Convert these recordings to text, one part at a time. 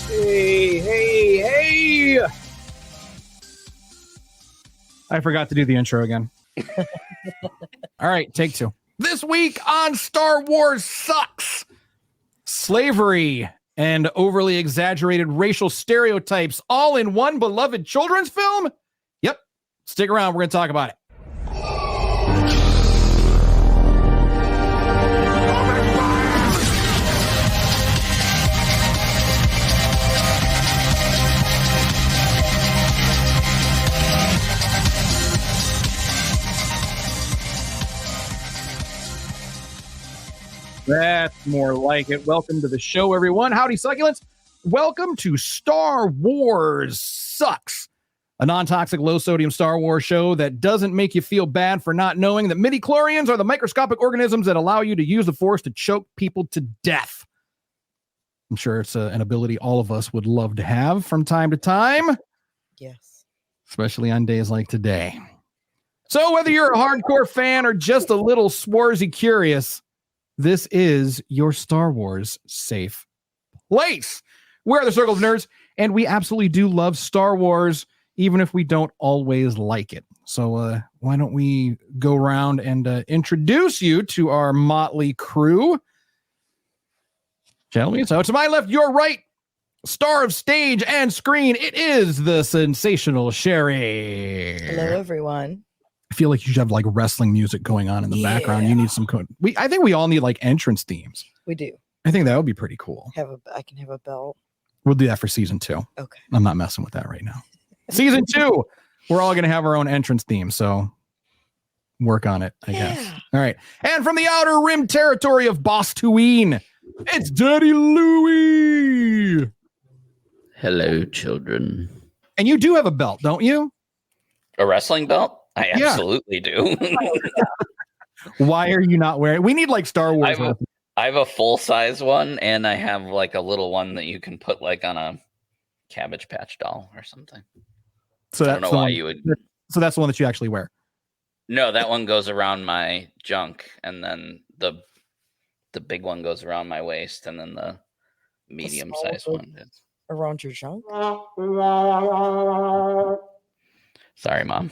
Hey. I forgot to do the intro again. All right, take two. This week on Star Wars Sucks. Slavery and overly exaggerated racial stereotypes all in one beloved children's film? Yep. Stick around. We're going to talk about it. That's more like it. Welcome to the show, everyone. Howdy, succulents. Welcome to Star Wars Sucks, a non-toxic, low-sodium Star Wars show that doesn't make you feel bad for not knowing that midi-chlorians are the microscopic organisms that allow you to use the Force to choke people to death. I'm sure it's an ability all of us would love to have from time to time. Yes. Especially on days like today. So whether you're a hardcore fan or just a little swarzy curious, this is your Star Wars safe place. We're the Circle of Nerds, and we absolutely do love Star Wars, even if we don't always like it. So why don't we go around and introduce you to our motley crew. Gentlemen, so to my left, your right, star of stage and screen, it is the sensational Sherry. Hello, everyone. I feel like you should have like wrestling music going on in the background. You need some code. I think we all need like entrance themes. We do. I think that would be pretty cool. I can have a belt. We'll do that for season 2. Okay. I'm not messing with that right now. Season 2, we're all going to have our own entrance theme. So work on it, I guess. All right. And from the outer rim territory of Bostooine, it's Daddy Louie. Hello, children. And you do have a belt, don't you? A wrestling belt? I absolutely do. Why are you not wearing? We need like Star Wars. I have a full size one, and I have like a little one that you can put like on a Cabbage Patch doll or something. So I don't know why you would. So that's the one that you actually wear. No, that one goes around my junk, and then the big one goes around my waist, and then the medium size one is around your junk. Sorry, Mom.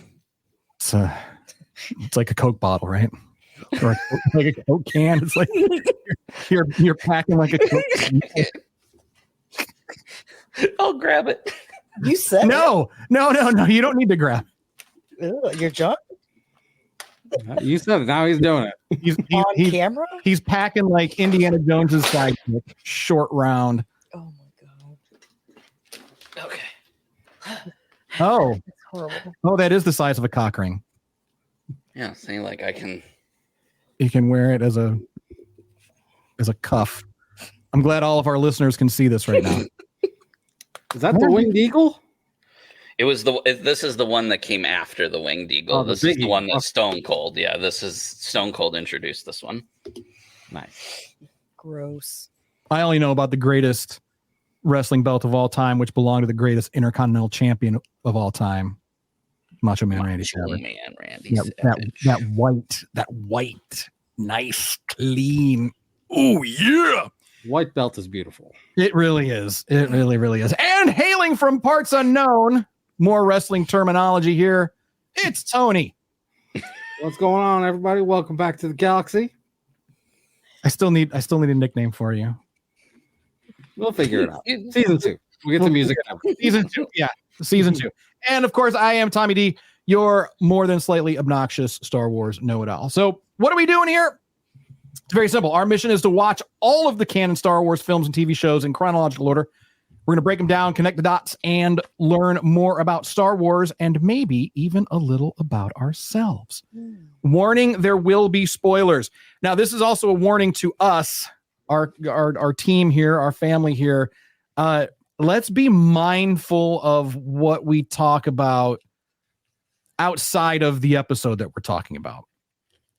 It's like a Coke bottle, right? Or like a Coke can. It's like you're packing like a Coke can. I'll grab it. You said no. You don't need to grab. Your junk. You said it. Now he's doing it. He's on camera. He's packing like Indiana Jones's sidekick, short round. Oh my god. Okay. Oh. That's horrible. Oh, that is the size of a cock ring. Yeah, see, like I can. You can wear it as a cuff. I'm glad all of our listeners can see this right now. Is that the Winged Eagle? It was this is the one that came after the Winged Eagle. This is the one that Stone Cold. Yeah, this is Stone Cold introduced this one. Nice. Gross. I only know about the greatest wrestling belt of all time, which belonged to the greatest intercontinental champion of all time, Macho Man Randy Savage. That white, nice, clean. Oh yeah. White belt is beautiful. It really is. It really, really is. And hailing from parts unknown, more wrestling terminology here. It's Tony. What's going on, everybody? Welcome back to the galaxy. I still need a nickname for you. We'll figure it out. Season 2. We'll get the music out. Season 2. Yeah. Season 2. And of course, I am Tommy D, your more than slightly obnoxious Star Wars know-it-all. So what are we doing here? It's very simple. Our mission is to watch all of the canon Star Wars films and TV shows in chronological order. We're going to break them down, connect the dots, and learn more about Star Wars and maybe even a little about ourselves. Warning, there will be spoilers. Now, this is also a warning to us, our team here, our family here. Let's be mindful of what we talk about outside of the episode that we're talking about.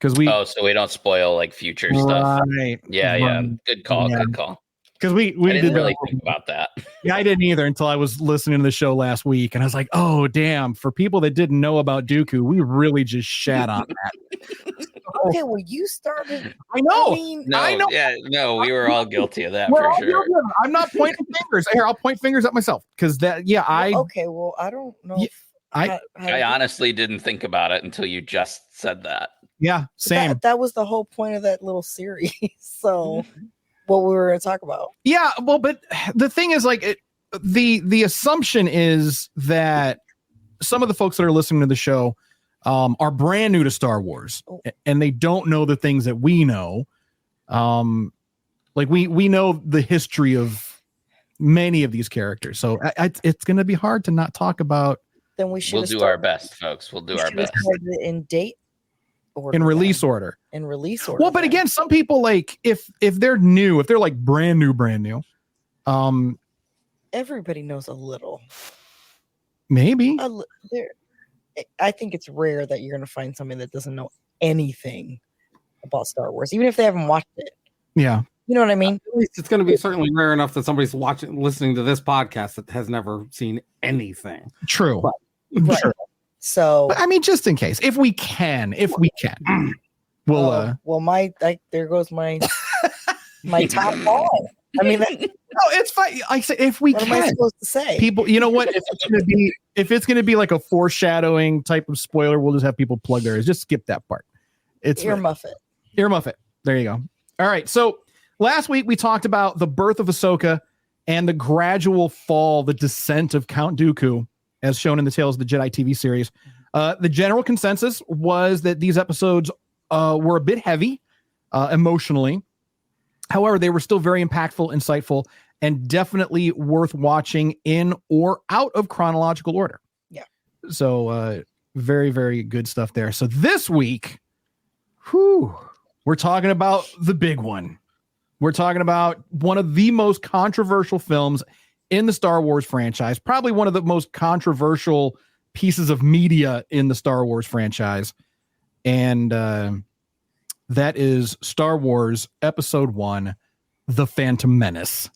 So we don't spoil like future stuff. Right. Yeah. Good call. Yeah. Good call. Because we didn't really think about that. Yeah, I didn't either until I was listening to the show last week, and I was like, "Oh, damn!" For people that didn't know about Dooku, we really just shat on that. Okay, well, you started. I know. I mean, No, I know. yeah, no, we were all guilty of that We're for all sure. guilty of it. I'm not pointing fingers. Here, I'll point fingers at myself because okay, well, I don't know. Yeah, If, I- how I to- honestly didn't think about it until you just said that. same. That was the whole point of that little series. So, what we were going to talk about. Yeah, well, but the thing is, like, the assumption is that some of the folks that are listening to the show are brand new to Star Wars, and they don't know the things that we know. Like we know the history of many of these characters, so it's going to be hard to not talk about. Then we should. We'll do our best, folks. We'll do our best. In date order. In release order. In release order. Well, but again, some people, like, if they're new, if they're like brand new, everybody knows a little. maybe. I think it's rare that you're going to find somebody that doesn't know anything about Star Wars, even if they haven't watched it. Yeah. You know what I mean? At least it's going to be certainly rare enough that somebody's listening to this podcast that has never seen anything. True. Right. Sure. So, But, I mean, just in case, if we can, we'll well, there goes my my top ball. I mean, no, it's fine. I say if we what am I can. supposed to say? People, you know what? If it's gonna be like a foreshadowing type of spoiler, we'll just have people plug their ears. Just skip that part. It's Earmuff it. Earmuff it. There you go. All right. So last week we talked about the birth of Ahsoka and the gradual fall, the descent of Count Dooku, as shown in the Tales of the Jedi TV series. The general consensus was that these episodes were a bit heavy emotionally. However, they were still very impactful, insightful, and definitely worth watching in or out of chronological order. Yeah. So very, very good stuff there. So this week, we're talking about the big one. We're talking about one of the most controversial films in the Star Wars franchise, probably one of the most controversial pieces of media in the Star Wars franchise. And that is Star Wars Episode 1, The Phantom Menace.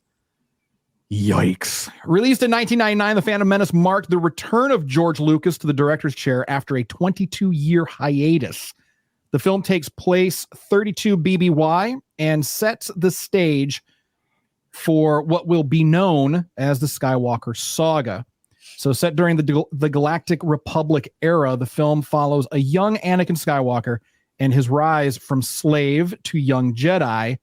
Yikes. Released in 1999, The Phantom Menace marked the return of George Lucas to the director's chair after a 22-year hiatus. The film takes place 32 BBY and sets the stage for what will be known as the Skywalker saga. So set during the Galactic Republic era, the film follows a young Anakin Skywalker and his rise from slave to young Jedi,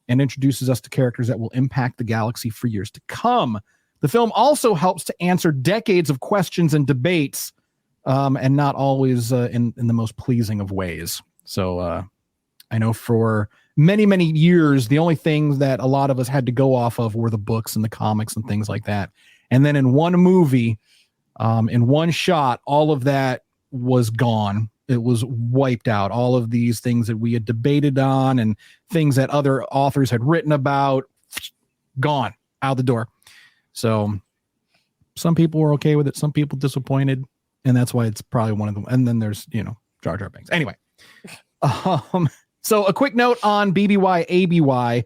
and introduces us to characters that will impact the galaxy for years to come. The film also helps to answer decades of questions and debates, and not always in the most pleasing of ways. So I know for many, many years, the only things that a lot of us had to go off of were the books and the comics and things like that. And then in one movie, in one shot, all of that was gone. It was wiped out. All of these things that we had debated on and things that other authors had written about, gone out the door. So some people were okay with it. Some people disappointed. And that's why it's probably one of them. And then there's, Jar Binks. Anyway. So a quick note on BBY, ABY.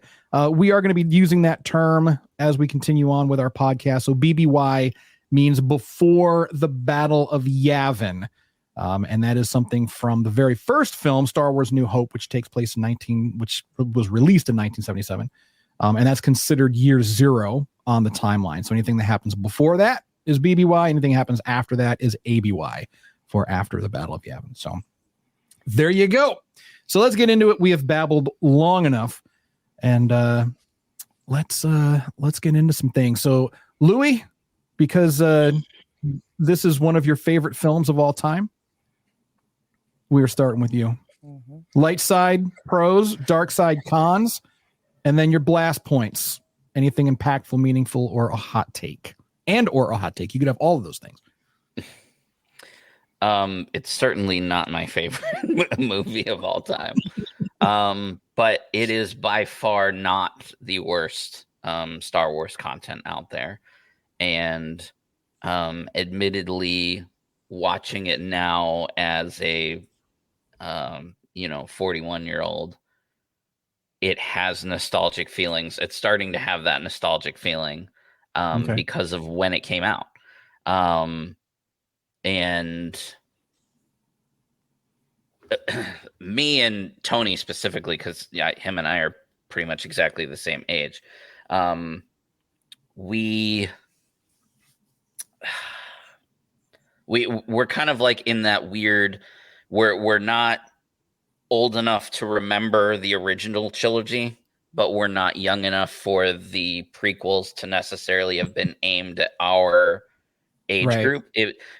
We are going to be using that term as we continue on with our podcast. So BBY means before the Battle of Yavin. And that is something from the very first film, Star Wars New Hope, which takes place which was released in 1977. And that's considered year zero on the timeline. So anything that happens before that is BBY. Anything that happens after that is ABY, for after the Battle of Yavin. So there you go. So let's get into it. We have babbled long enough, and let's get into some things. So Louis, because this is one of your favorite films of all time, we're starting with you. Mm-hmm. Light side pros, dark side cons, and then your blast points. Anything impactful, meaningful, or a hot take. Or a hot take. You could have all of those things. It's certainly not my favorite movie of all time. But it is by far not the worst Star Wars content out there. And admittedly, watching it now as a 41-year-old, it has nostalgic feelings. It's starting to have that nostalgic feeling because of when it came out. And me and Tony specifically, because him and I are pretty much exactly the same age. We're kind of like in that weird, we're not old enough to remember the original trilogy, but we're not young enough for the prequels to necessarily have been aimed at our age group.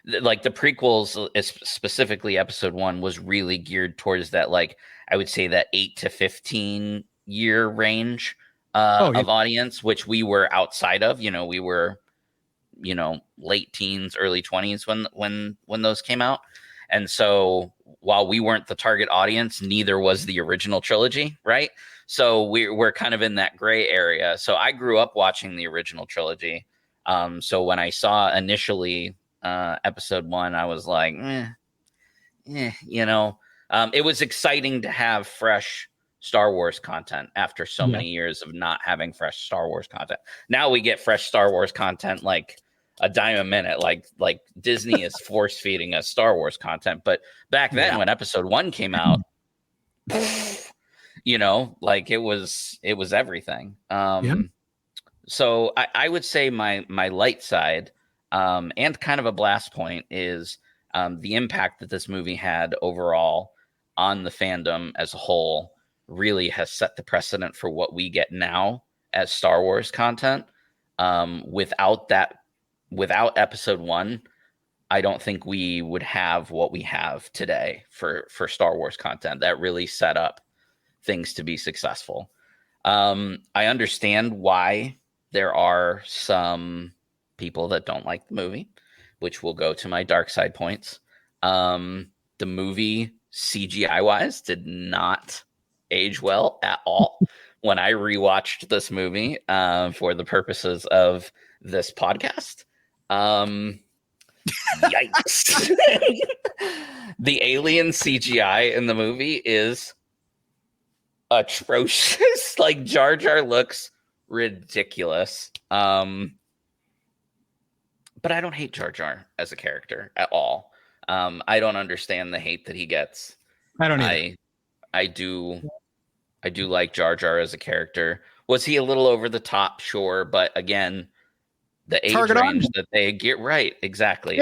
Like the prequels, specifically episode 1, was really geared towards that, like I would say that 8 to 15 year range of audience, which we were outside of. We were late teens, early 20s when those came out. And so while we weren't the target audience, neither was the original trilogy, right? So we're kind of in that gray area. So I grew up watching the original trilogy. So when I saw initially episode 1, I was like, it was exciting to have fresh Star Wars content after so many years of not having fresh Star Wars content. Now we get fresh Star Wars content like a dime a minute, like Disney is force feeding us Star Wars content. But back then when episode 1 came out, like it was everything. So I would say my light side and kind of a blast point is the impact that this movie had overall on the fandom as a whole really has set the precedent for what we get now as Star Wars content. Without episode 1, I don't think we would have what we have today for Star Wars content that really set up things to be successful. I understand why there are some people that don't like the movie, which will go to my dark side points. The movie CGI wise did not age well at all. When I rewatched this movie for the purposes of this podcast, yikes. The alien CGI in the movie is atrocious. Like Jar Jar looks ridiculous. But I don't hate Jar Jar as a character at all. I don't understand the hate that he gets. I don't either. I do like Jar Jar as a character. Was he a little over the top? Sure, but again, the age range that they get right. Exactly.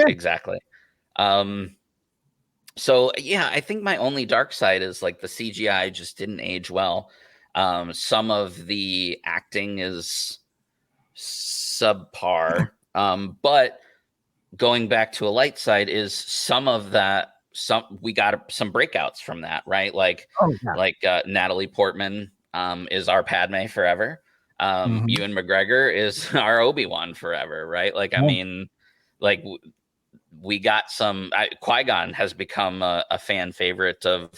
So yeah, I think my only dark side is like the CGI just didn't age well. Some of the acting is subpar. But going back to a light side is we got some breakouts from that, right? Like Natalie Portman is our Padme forever. Ewan McGregor is our Obi-Wan forever, right? Like, I mean, like we got some. Qui-Gon has become a fan favorite of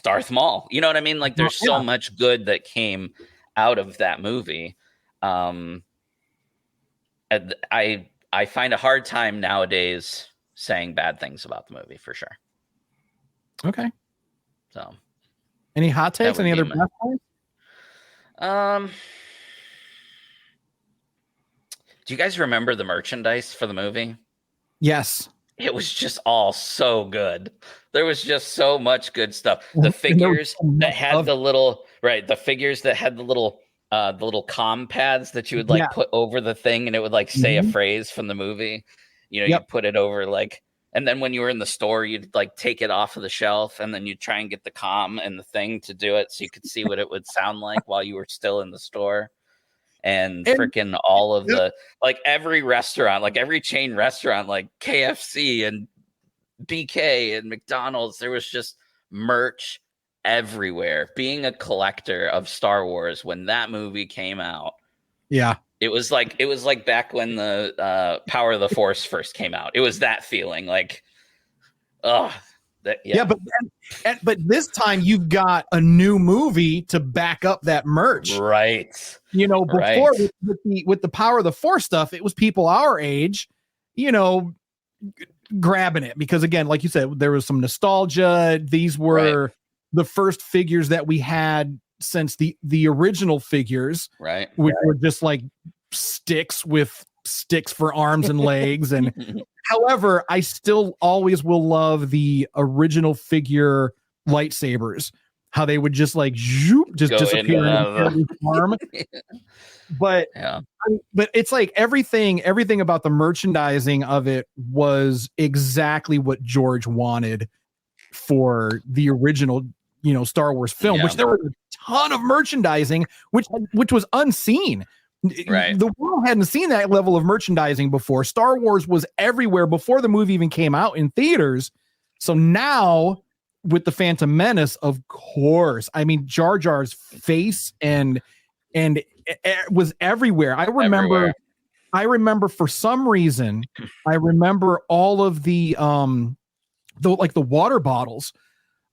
Darth Maul. You know what I mean? Like, there's so much good that came out of that movie. And I find a hard time nowadays saying bad things about the movie for sure. Okay. So, any hot takes? Any other best points? Do you guys remember the merchandise for the movie? Yes. It was just all so good. There was just so much good stuff. The figures that had the little comm pads that you would put over the thing, and it would like say a phrase from the movie. You put it over and then when you were in the store, you'd like take it off of the shelf, and then you'd try and get the comm and the thing to do it so you could see what it would sound like while you were still in the store. And freaking all of the every restaurant, like every chain restaurant, like KFC and BK and McDonald's, there was just merch everywhere. Being a collector of Star Wars when that movie came out, it was like back when the Power of the Force first came out. It was that feeling, like, but this time you've got a new movie to back up that merch, right? Before with the Power of the Force stuff, it was people our age, grabbing it because, again, like you said, there was some nostalgia. These were the first figures that we had since the original figures, right? Which were just like sticks with sticks for arms and legs. And however, I still always will love the original figure lightsabers, how they would just like zoop, just Go disappear in and out of in the arm. But Yeah. but it's like everything about the merchandising of it was exactly what George wanted for the original, Star Wars film, Yeah. which there was a ton of merchandising, which was unseen. Right. The world hadn't seen that level of merchandising before. Star Wars was everywhere before the movie even came out in theaters. So now with the Phantom Menace, of course, I mean, Jar Jar's face and it was everywhere. I remember for some reason, I remember all of the water bottles.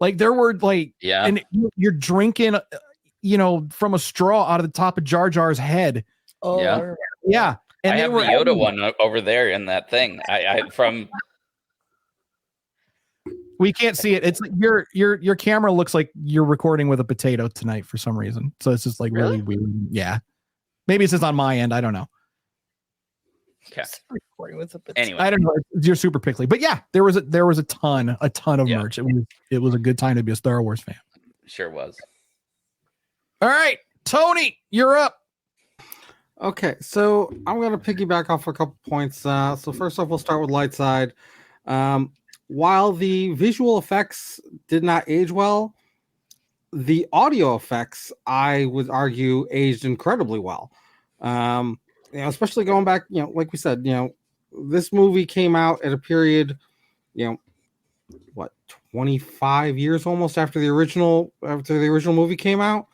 Like there were like, Yeah. and you're drinking, from a straw out of the top of Jar Jar's head. Oh, Yeah. I remember. Yeah. And I they have were the Yoda everywhere. one over there in that thing. We can't see it. It's like your camera looks like you're recording with a potato tonight for some reason. So it's just like really weird. Yeah. Maybe it's just on my end. I don't know. Okay. Recording with a bit- Anyway. I don't know. You're super pickly. But yeah, there was a ton of Yeah. merch. It was a good time to be a Star Wars fan. Sure was. All right, Tony, you're up. Okay, so I'm going to piggyback off a couple points. So first off, we'll start with light side. While the visual effects did not age well, the audio effects, I would argue, aged incredibly well. Especially going back, like we said, this movie came out at a period, 25 years almost after the original movie came out.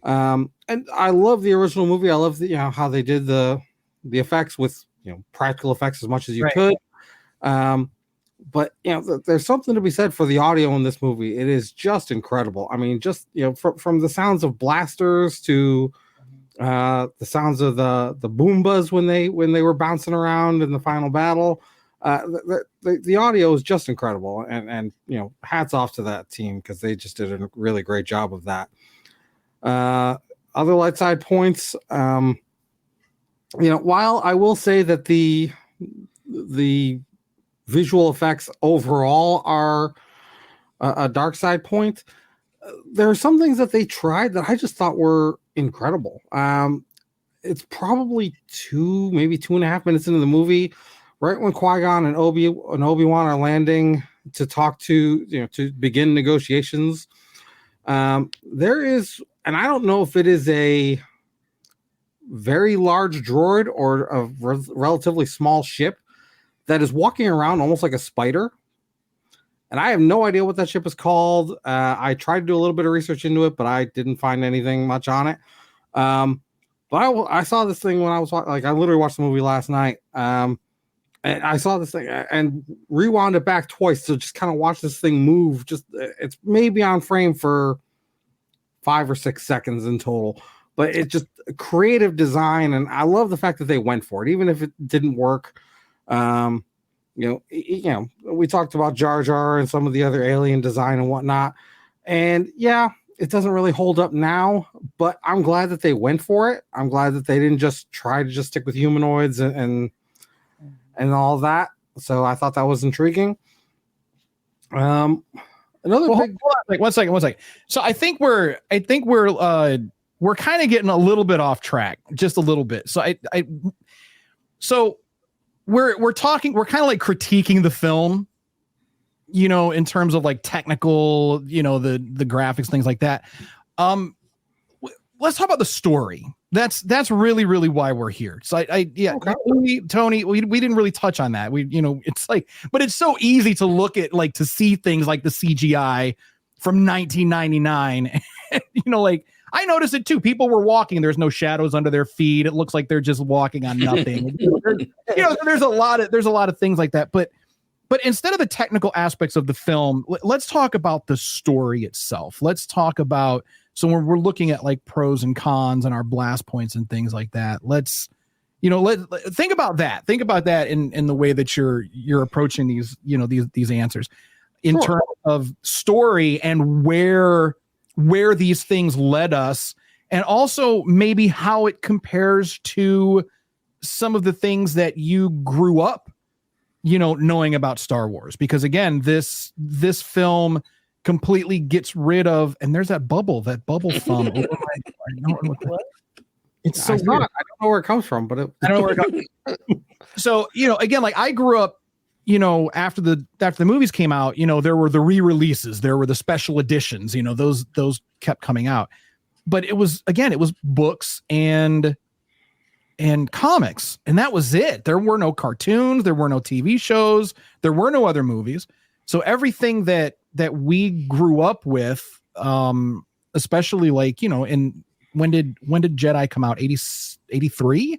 And I love the original movie. I love how they did the effects with practical effects as much as you could. But there's something to be said for the audio in this movie. It is just incredible. I mean, just from the sounds of blasters to the sounds of the Boombas when they were bouncing around in the final battle. The audio is just incredible, and hats off to that team because they just did a really great job of that. Other light side points, while I will say that the visual effects overall are a dark side point, there are some things that they tried that I just thought were incredible. It's probably maybe 2.5 minutes into the movie, right when Qui-Gon and Obi-Wan are landing to talk to begin negotiations. There is, and I don't know if it is a very large droid or a relatively small ship that is walking around almost like a spider. And I have no idea what that ship is called. I tried to do a little bit of research into it, but I didn't find anything much on it. But I saw this thing when I was I literally watched the movie last night. And I saw this thing and rewound it back twice to just kind of watch this thing move. It's maybe on frame for 5 or 6 seconds in total, but it's just creative design. And I love the fact that they went for it, even if it didn't work. We talked about Jar Jar and some of the other alien design and whatnot. And yeah, it doesn't really hold up now, but I'm glad that they went for it. I'm glad that they didn't just try to just stick with humanoids and all that. So I thought that was intriguing. Hold on, like one second. So I think we're kind of getting a little bit off track, just a little bit. So we're talking, we're kind of like critiquing the film, in terms of like technical, the graphics, things like that. Let's talk about the story. That's really, really why we're here. So Tony, we didn't really touch on that. It's like, but it's so easy to look at, like, to see things like the CGI from 1999. Like, I noticed it too. People were walking. There's no shadows under their feet. It looks like they're just walking on nothing. There's a lot of things like that. But instead of the technical aspects of the film, let's talk about the story itself. Let's talk about, so when we're looking at like pros and cons and our blast points and things like that, let's think about that. Think about that in the way that you're approaching these answers in terms of story and where these things led us, and also maybe how it compares to some of the things that you grew up, knowing about Star Wars, because again, this film completely gets rid of, and there's that bubble thumb over it's so I weird. don't know where it comes from, but I don't know where it comes. So, again, like I grew up, after the movies came out, there were the re-releases, there were the special editions, those kept coming out. But it was books and comics, and that was it. There were no cartoons, there were no TV shows, there were no other movies. So everything that we grew up with, especially like, in when did Jedi come out? 83,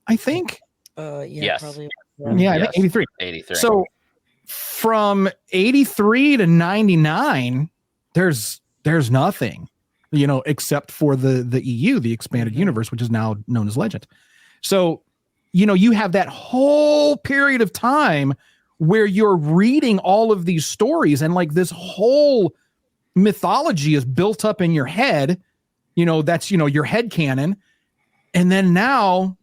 I think. Yes. Probably. Yeah, I think 83. 83. So from 83 to 99, there's nothing, except for the EU, the expanded universe, which is now known as Legend. So, you have that whole period of time where you're reading all of these stories, and like this whole mythology is built up in your head. That's, your head canon. And then now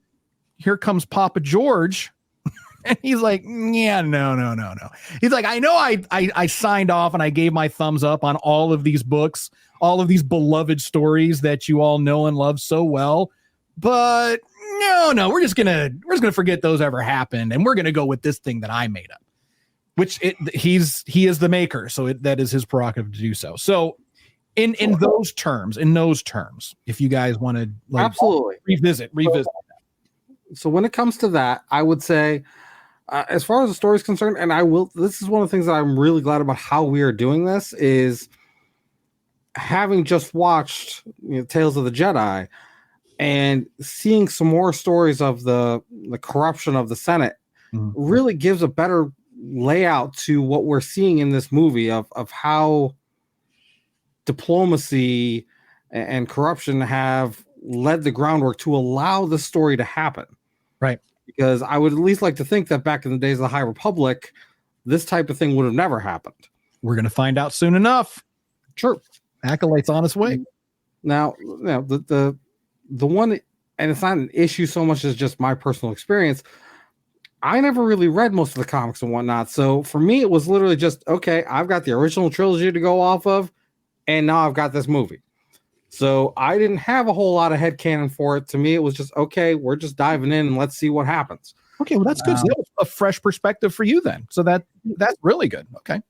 here comes Papa George. And he's like, yeah, no. He's like, I know I signed off and I gave my thumbs up on all of these books, all of these beloved stories that you all know and love so well. But no, we're just gonna forget those ever happened, and we're gonna go with this thing that I made up. Which he is the maker, so that is his prerogative to do so. So in those terms, if you guys want to absolutely revisit. So when it comes to that, I would say, as far as the story is concerned, and this is one of the things that I'm really glad about how we are doing this, is having just watched Tales of the Jedi and seeing some more stories of the corruption of the Senate really gives a better layout to what we're seeing in this movie of how diplomacy and corruption have led the groundwork to allow the story to happen. Right. Because I would at least like to think that back in the days of the High Republic, this type of thing would have never happened. We're going to find out soon enough. Sure. Acolyte's on its way. Now, the one, and it's not an issue so much as just my personal experience. I never really read most of the comics and whatnot. So for me, it was literally just, okay, I've got the original trilogy to go off of, and now I've got this movie. So I didn't have a whole lot of headcanon for it. To me, it was just, okay, we're just diving in and let's see what happens. Okay, well, that's good. So that was a fresh perspective for you then. So that's really good. Okay.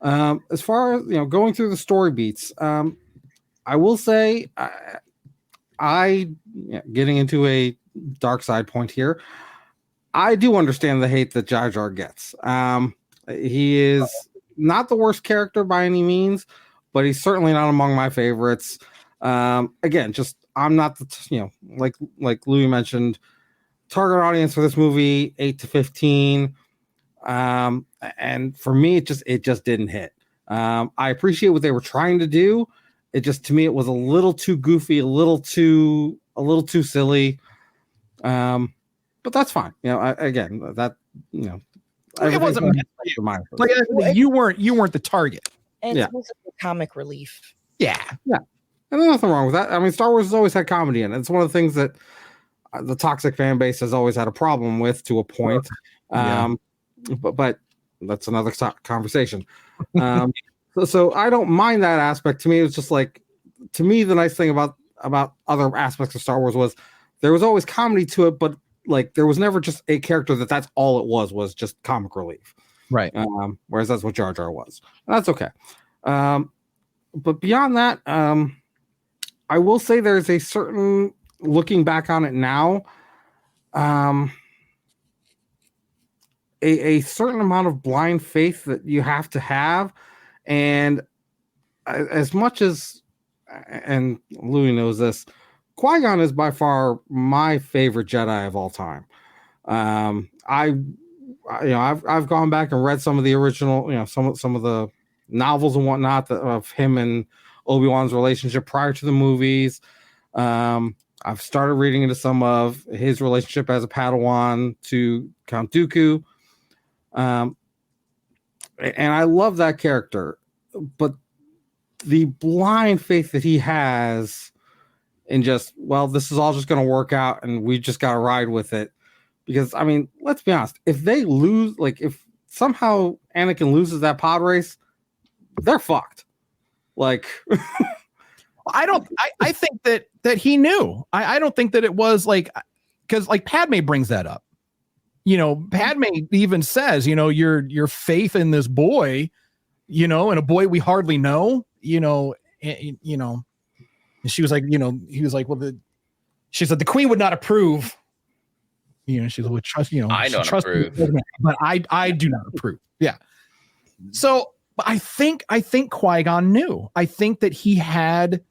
As far as, going through the story beats, I will say, getting into a dark side point here, I do understand the hate that Jar Jar gets. He is not the worst character by any means, but he's certainly not among my favorites. Again, just I'm not like Louis mentioned, target audience for this movie 8 to 15, and for me it just didn't hit. I appreciate what they were trying to do. It just, to me, it was a little too goofy, a little too silly. But that's fine. It wasn't meant for you. Like, you weren't the target. And it's also comic relief. Yeah. And there's nothing wrong with that. I mean, Star Wars has always had comedy in it. It's one of the things that the toxic fan base has always had a problem with to a point. But that's another conversation. So I don't mind that aspect. To me, it's just like, to me, the nice thing about other aspects of Star Wars was there was always comedy to it, but like there was never just a character that's all it was just comic relief. Right. Whereas that's what Jar Jar was. And that's okay. But beyond that, I will say there's a certain, looking back on it now, a certain amount of blind faith that you have to have. And as much as, and Louis knows this, Qui-Gon is by far my favorite Jedi of all time. I've gone back and read some of the original, some of the novels and whatnot of him and Obi-Wan's relationship prior to the movies. I've started reading into some of his relationship as a Padawan to Count Dooku. And I love that character, but the blind faith that he has and just, well, this is all just going to work out and we just got to ride with it. Because, I mean, let's be honest, if they lose, like if somehow Anakin loses that pod race, they're fucked. Like, I think that he knew. I don't think that it was like, because like Padme brings that up. Padme even says, your faith in this boy, and a boy we hardly know, and she was like, he was like, well, she said the queen would not approve. She's like, trust, I don't approve, but I do not approve. Yeah. So I think Qui-Gon knew. I think that he had,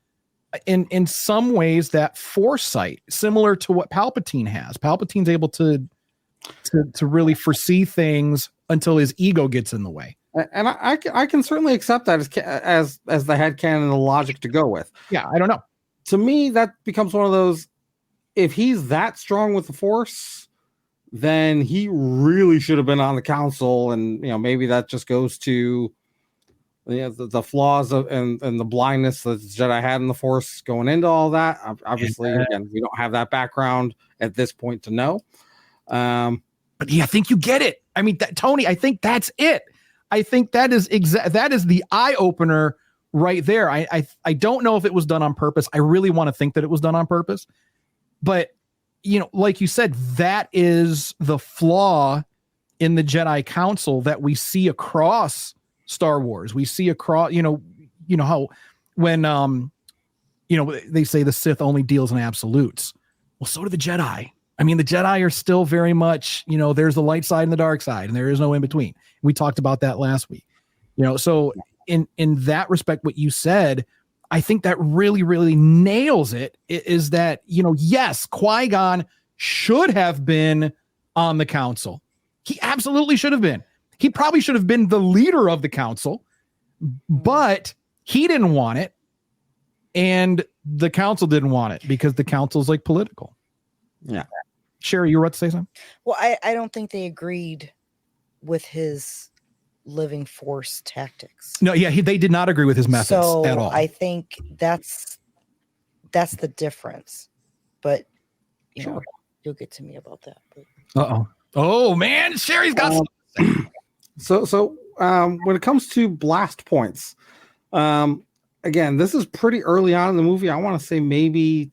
in some ways, that foresight, similar to what Palpatine has. Palpatine's able to really foresee things until his ego gets in the way. And I can certainly accept that as the headcanon and the logic to go with. Yeah, I don't know. To me, that becomes one of those, if he's that strong with the Force, then he really should have been on the council. And, maybe that just goes to the flaws and the blindness that Jedi had in the Force going into all that. Obviously, again, we don't have that background at this point to know. But yeah, I think you get it. I mean, Tony, I think that's it. I think that is that is the eye opener right there. I don't know if it was done on purpose. I really want to think that it was done on purpose, but like you said, that is the flaw in the Jedi Council that we see across Star Wars. We see across, how when they say the Sith only deals in absolutes. Well, so do the Jedi. I mean, the Jedi are still very much, there's the light side and the dark side, and there is no in between. We talked about that last week. So in that respect, what you said, I think that really, really nails it, is that, yes, Qui-Gon should have been on the council. He absolutely should have been. He probably should have been the leader of the council, but he didn't want it. And the council didn't want it because the council's like political. Yeah. Sherry, you were about to say something? Well, I don't think they agreed with his living Force tactics. No, yeah, they did not agree with his methods at all. I think that's the difference. But you'll get to me about that. Uh-oh. Oh man, Sherry's got something. So when it comes to blast points, again, this is pretty early on in the movie. I want to say maybe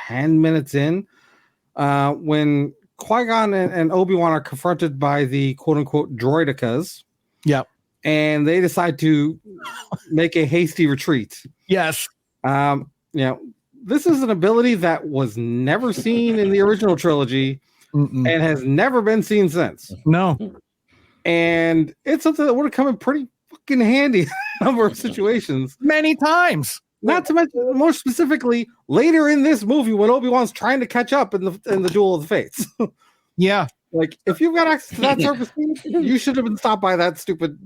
10 minutes in, when Qui-Gon and Obi-Wan are confronted by the quote-unquote droidicas. Yep. And they decide to make a hasty retreat. Yes. This is an ability that was never seen in the original trilogy and has never been seen since. No. And it's something that would have come in pretty fucking handy in a number of situations. Many times. Not to mention, more specifically, later in this movie when Obi-Wan's trying to catch up in the Duel of the Fates. Yeah. Like, if you've got access to that surface, you should have been stopped by that stupid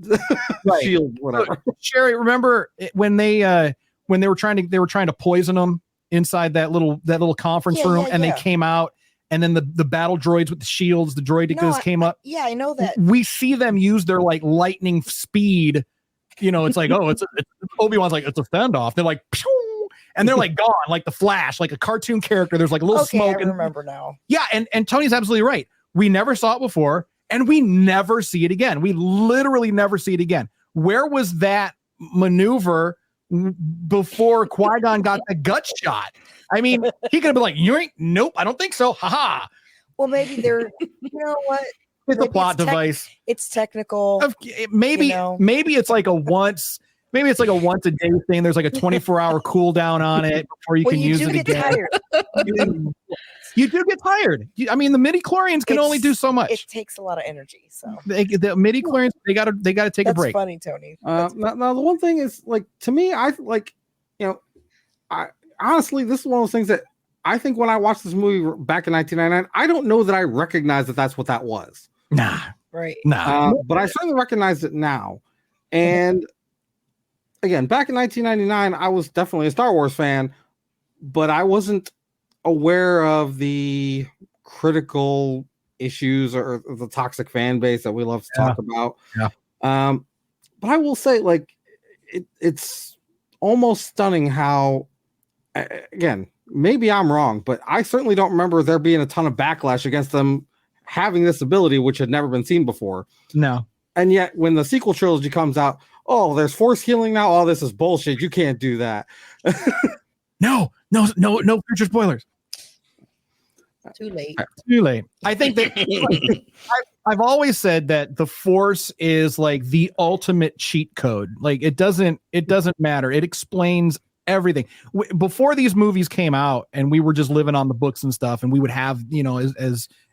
shield, whatever. Sherry, remember when they were trying to poison them inside that little conference room, and they came out, and then the battle droids with the shields, the droidicas came up. Yeah, I know that. We see them use their like lightning speed. It's like, it's Obi-Wan's like, it's a standoff. They're like, pew! And they're like gone, like the Flash, like a cartoon character. There's like a little smoke. I remember now. Yeah, and Tony's absolutely right. We never saw it before, and we never see it again. We literally never see it again. Where was that maneuver before Qui-Gon got the gut shot? I mean, he could have been like, nope, I don't think so. Haha. Well, maybe they're, you know what? It's a plot device. It's technical. Maybe it's like a once a day thing. There's like a 24-hour cooldown on it before you can use it again. Tired. You do get tired. I mean, the Midi-chlorians can only do so much. It takes a lot of energy. So the Midi-chlorians, they gotta take a break. That's funny, Tony. Now the one thing is, like, to me, I honestly, this is one of those things that I think when I watched this movie back in 1999, I don't know that I recognize that that's what that was. Nah. Right. Nah. But I certainly recognize it now. And again, back in 1999, I was definitely a Star Wars fan, but I wasn't aware of the critical issues or the toxic fan base that we love to talk about. Yeah. But I will say, like, it's almost stunning how, again, maybe I'm wrong, but I certainly don't remember there being a ton of backlash against them having this ability, which had never been seen before. No. And yet, when the sequel trilogy comes out, oh, there's force healing now. Oh, this is bullshit. You can't do that. No future spoilers. Too late. Too late. I think that I've always said that the Force is like the ultimate cheat code. Like it doesn't matter. It explains everything. Before these movies came out, and we were just living on the books and stuff, and we would have,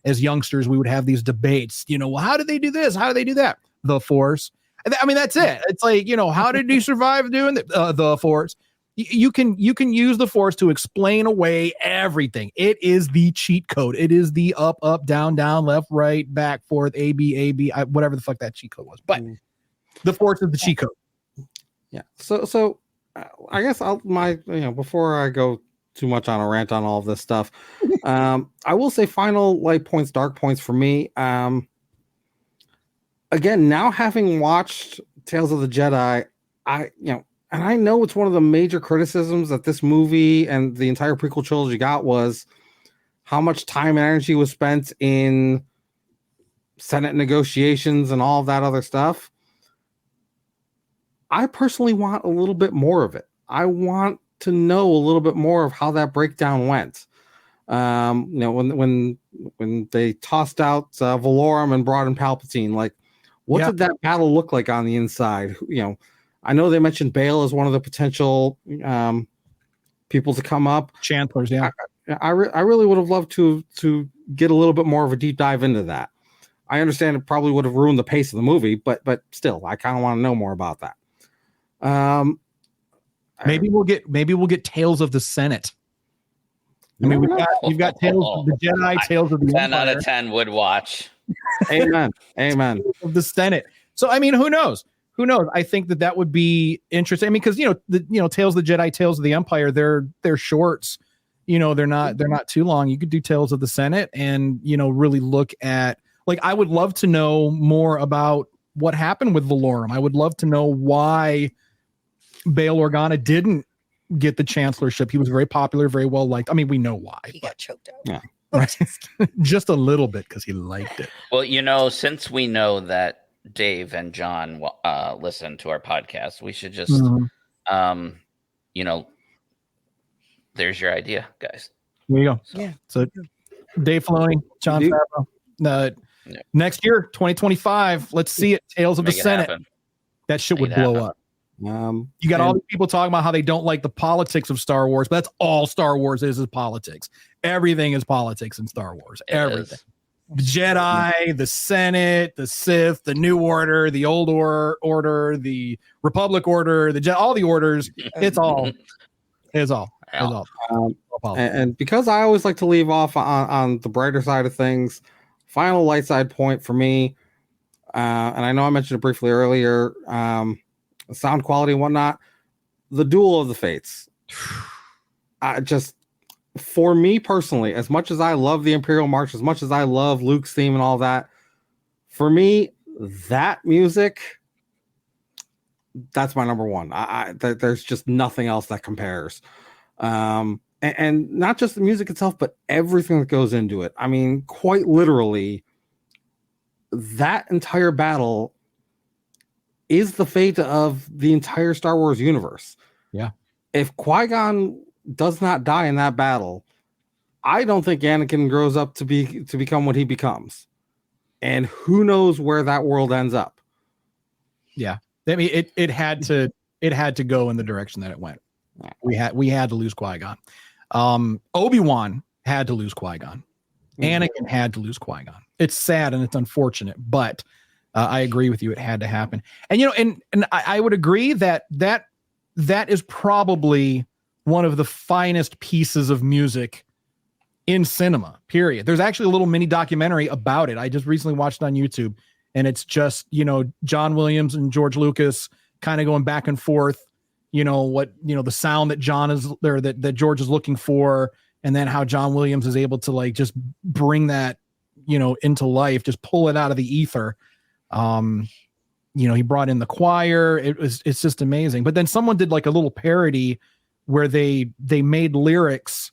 as youngsters, we would have these debates. Well, how did they do this? How did they do that? The Force. I mean, that's it. It's like, how did he survive doing the Force? You can use the Force to explain away everything. It is the cheat code. It is the up, down, left, right, back, forth, A, B, whatever the fuck that cheat code was. But the Force is the cheat code. Yeah. So I guess before I go too much on a rant on all of this stuff, I will say final light points, dark points for me. Again, now having watched Tales of the Jedi, and I know it's one of the major criticisms that this movie and the entire prequel trilogy got was how much time and energy was spent in Senate negotiations and all of that other stuff. I personally want a little bit more of it. I want to know a little bit more of how that breakdown went. When they tossed out Valorum and brought in Palpatine, like, what did that battle look like on the inside? I know they mentioned Bale as one of the potential people to come up. Chancellors, yeah. I really would have loved to get a little bit more of a deep dive into that. I understand it probably would have ruined the pace of the movie, but still, I kind of want to know more about that. Maybe we'll get Tales of the Senate. I mean, we've got Tales of the Jedi, Tales of the 10 Empire. out of 10 would watch. Amen. Of the Senate. So I mean, who knows? I think that would be interesting. I mean, because Tales of the Jedi, Tales of the Empire, they're shorts. They're not too long. You could do Tales of the Senate and really look at, like, I would love to know more about what happened with Valorum. I would love to know why Bail Organa didn't get the chancellorship. He was very popular, very well liked. I mean, we know why. He got choked out. Yeah. Right. Just a little bit because he liked it. Well, since we know that Dave and John listen to our podcast, we should just there's your idea, guys. There you go. Yeah. So Dave Filoni, John Favreau. Next year, 2025, let's see it. Tales of the Senate. Happen. That shit would blow up. You got all these people talking about how they don't like the politics of Star Wars, but that's all Star Wars is politics. Everything is politics in Star Wars. Everything. The Jedi, the Senate, the Sith, the New Order, the Old Order, the Republic Order, all the orders. It's all. And because I always like to leave off on the brighter side of things, final light side point for me, and I know I mentioned it briefly earlier, sound quality and whatnot, the Duel of the Fates. For me personally, as much as I love the Imperial March, as much as I love Luke's theme and all that, for me, that music, that's my number one. There's just nothing else that compares. And not just the music itself, but everything that goes into it. I mean, quite literally, that entire battle is the fate of the entire Star Wars universe. Yeah. If Qui-Gon does not die in that battle, I don't think Anakin grows up to become what he becomes. And who knows where that world ends up. Yeah. I mean, it had to go in the direction that it went. We had to lose Qui-Gon. Obi-Wan had to lose Qui-Gon. Anakin had to lose Qui-Gon. It's sad and it's unfortunate, but I agree with you. It had to happen. And and I would agree that is probably one of the finest pieces of music in cinema, period. There's actually a little mini documentary about it. I just recently watched it on YouTube, and it's just, John Williams and George Lucas kind of going back and forth, the sound that John is there, that George is looking for, and then how John Williams is able to like just bring that, into life, just pull it out of the ether. He brought in the choir. It's just amazing. But then someone did like a little parody where they made lyrics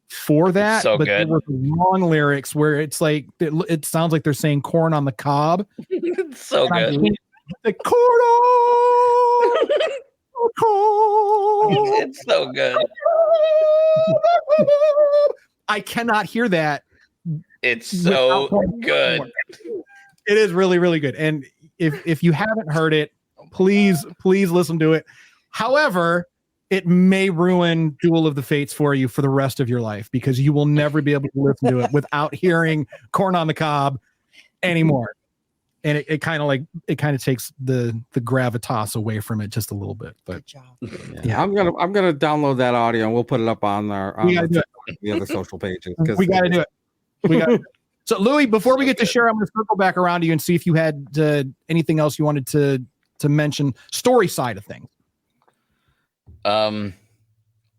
for that, So but there good. were long lyrics where it's like it sounds like they're saying corn on the cob. It's so And I good. can't- the corn on the cob. It's so good. I cannot hear that. It's so without- good. It is really, really good. And if you haven't heard it, please listen to it. However, it may ruin Duel of the Fates for you for the rest of your life because you will never be able to listen to it without hearing corn on the cob anymore. And it kind of takes the gravitas away from it just a little bit. But Good job. Yeah. I'm gonna download that audio and we'll put it up on we gotta do the other social pages. we got to do it. We got. So, Louis, before we get to share, I'm going to circle back around to you and see if you had anything else you wanted to mention, story side of things.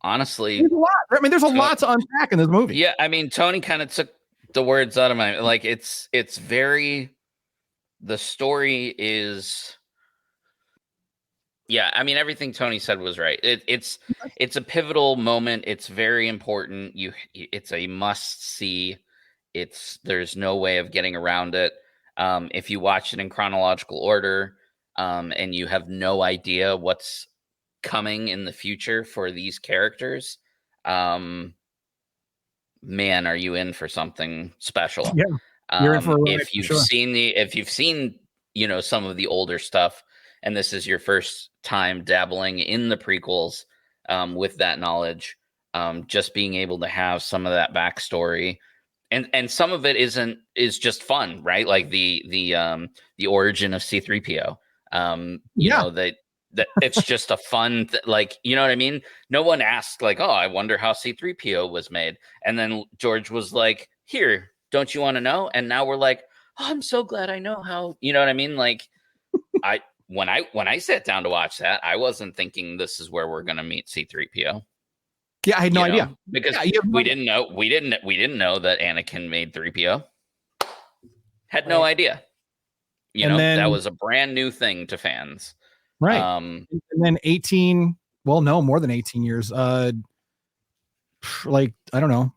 Honestly, There's a lot. I mean, there's a lot to unpack in this movie. yeah. I mean, Tony kind of took the words out of my like. It's very. The story is. Yeah, I mean, everything Tony said was right. It's a pivotal moment. It's very important. It's a must see. There's no way of getting around it. If you watch it in chronological order, and you have no idea what's coming in the future for these characters, man, are you in for something special? Yeah, you're in for a ride, if you've sure. seen some of the older stuff, and this is your first time dabbling in the prequels, with that knowledge, just being able to have some of that backstory. And some of it is just fun, right? Like the origin of C-3PO. You know, that it's just a fun like, you know what I mean? No one asked like, oh, I wonder how C-3PO was made. And then George was like, here, don't you want to know? And now we're like, oh, I'm so glad I know how, you know what I mean? Like when I sat down to watch that, I wasn't thinking this is where we're going to meet C-3PO. Yeah, I had no idea because we didn't know that Anakin made 3PO. Had no idea. That was a brand new thing to fans. Right. And then more than 18 years. Like, I don't know.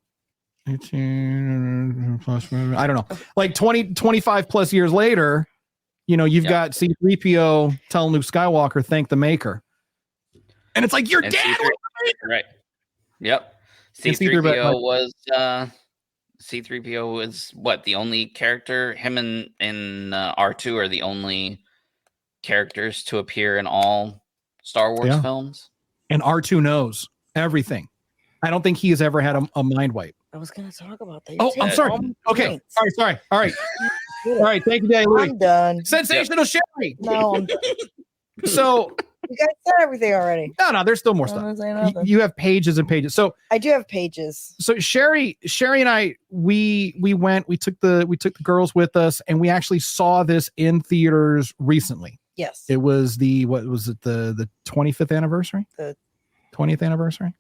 18 plus, I don't know. Like 25 plus years later, you've got C-3PO telling Luke Skywalker, thank the maker. And it's like, your dad was the maker. Right. Yep. C-3PO was what, the only character, him and R2 are the only characters to appear in all Star Wars films. And R2 knows everything. I don't think he has ever had a mind wipe. I was going to talk about that. Oh, I'm sorry. Okay. Sorry. All right. All right. Thank you, Daddy Louis. I'm done. Sensational Sherry. No, I'm done. So you guys said everything already. No, there's still more stuff. You have pages and pages. So I do have pages. So Sherry and I, we took the girls with us, and we actually saw this in theaters recently. Yes. It was the 25th anniversary? The 20th anniversary?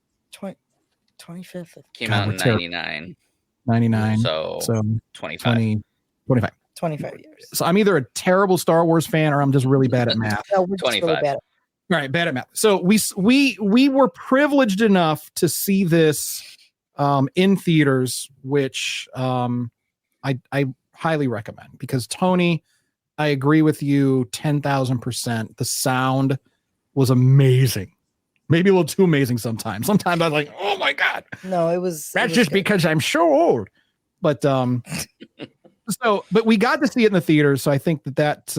25th. Came out in 99. 99. So 25. 25 years. So I'm either a terrible Star Wars fan or I'm just really bad at math. No, we're just really bad. Right, bad at math. So we were privileged enough to see this in theaters, which I highly recommend, because Tony, I agree with you 10,000%. The sound was amazing. Maybe a little too amazing sometimes. Sometimes I was like, oh my God. No, it was. That's just because I'm so old. But but we got to see it in the theaters, so I think that's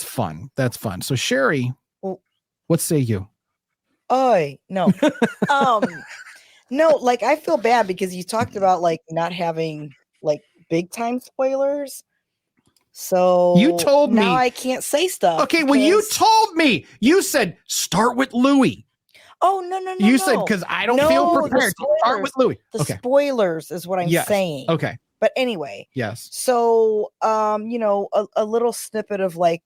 fun. That's fun. So Sherry, what say you? No. No, like I feel bad because you talked about like not having like big time spoilers. So you told me now I can't say stuff. Okay, well, you told me. You said start with Louis. Oh no. You said because I don't feel prepared. Start with Louis. The spoilers is what I'm saying. Okay. But anyway. Yes. So a little snippet of like,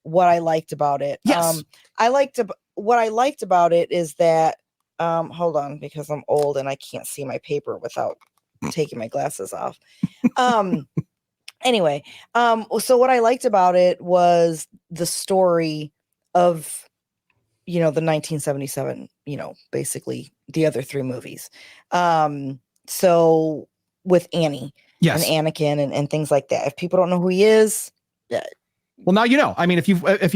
what I liked about it. Yes. What I liked about it is that hold on, because I'm old and I can't see my paper without taking my glasses off. Anyway, so what I liked about it was the story of the 1977, basically the other 3 movies. So with Annie Yes. and Anakin and things like that. If people don't know who he is, well, now you know. I mean, if you're if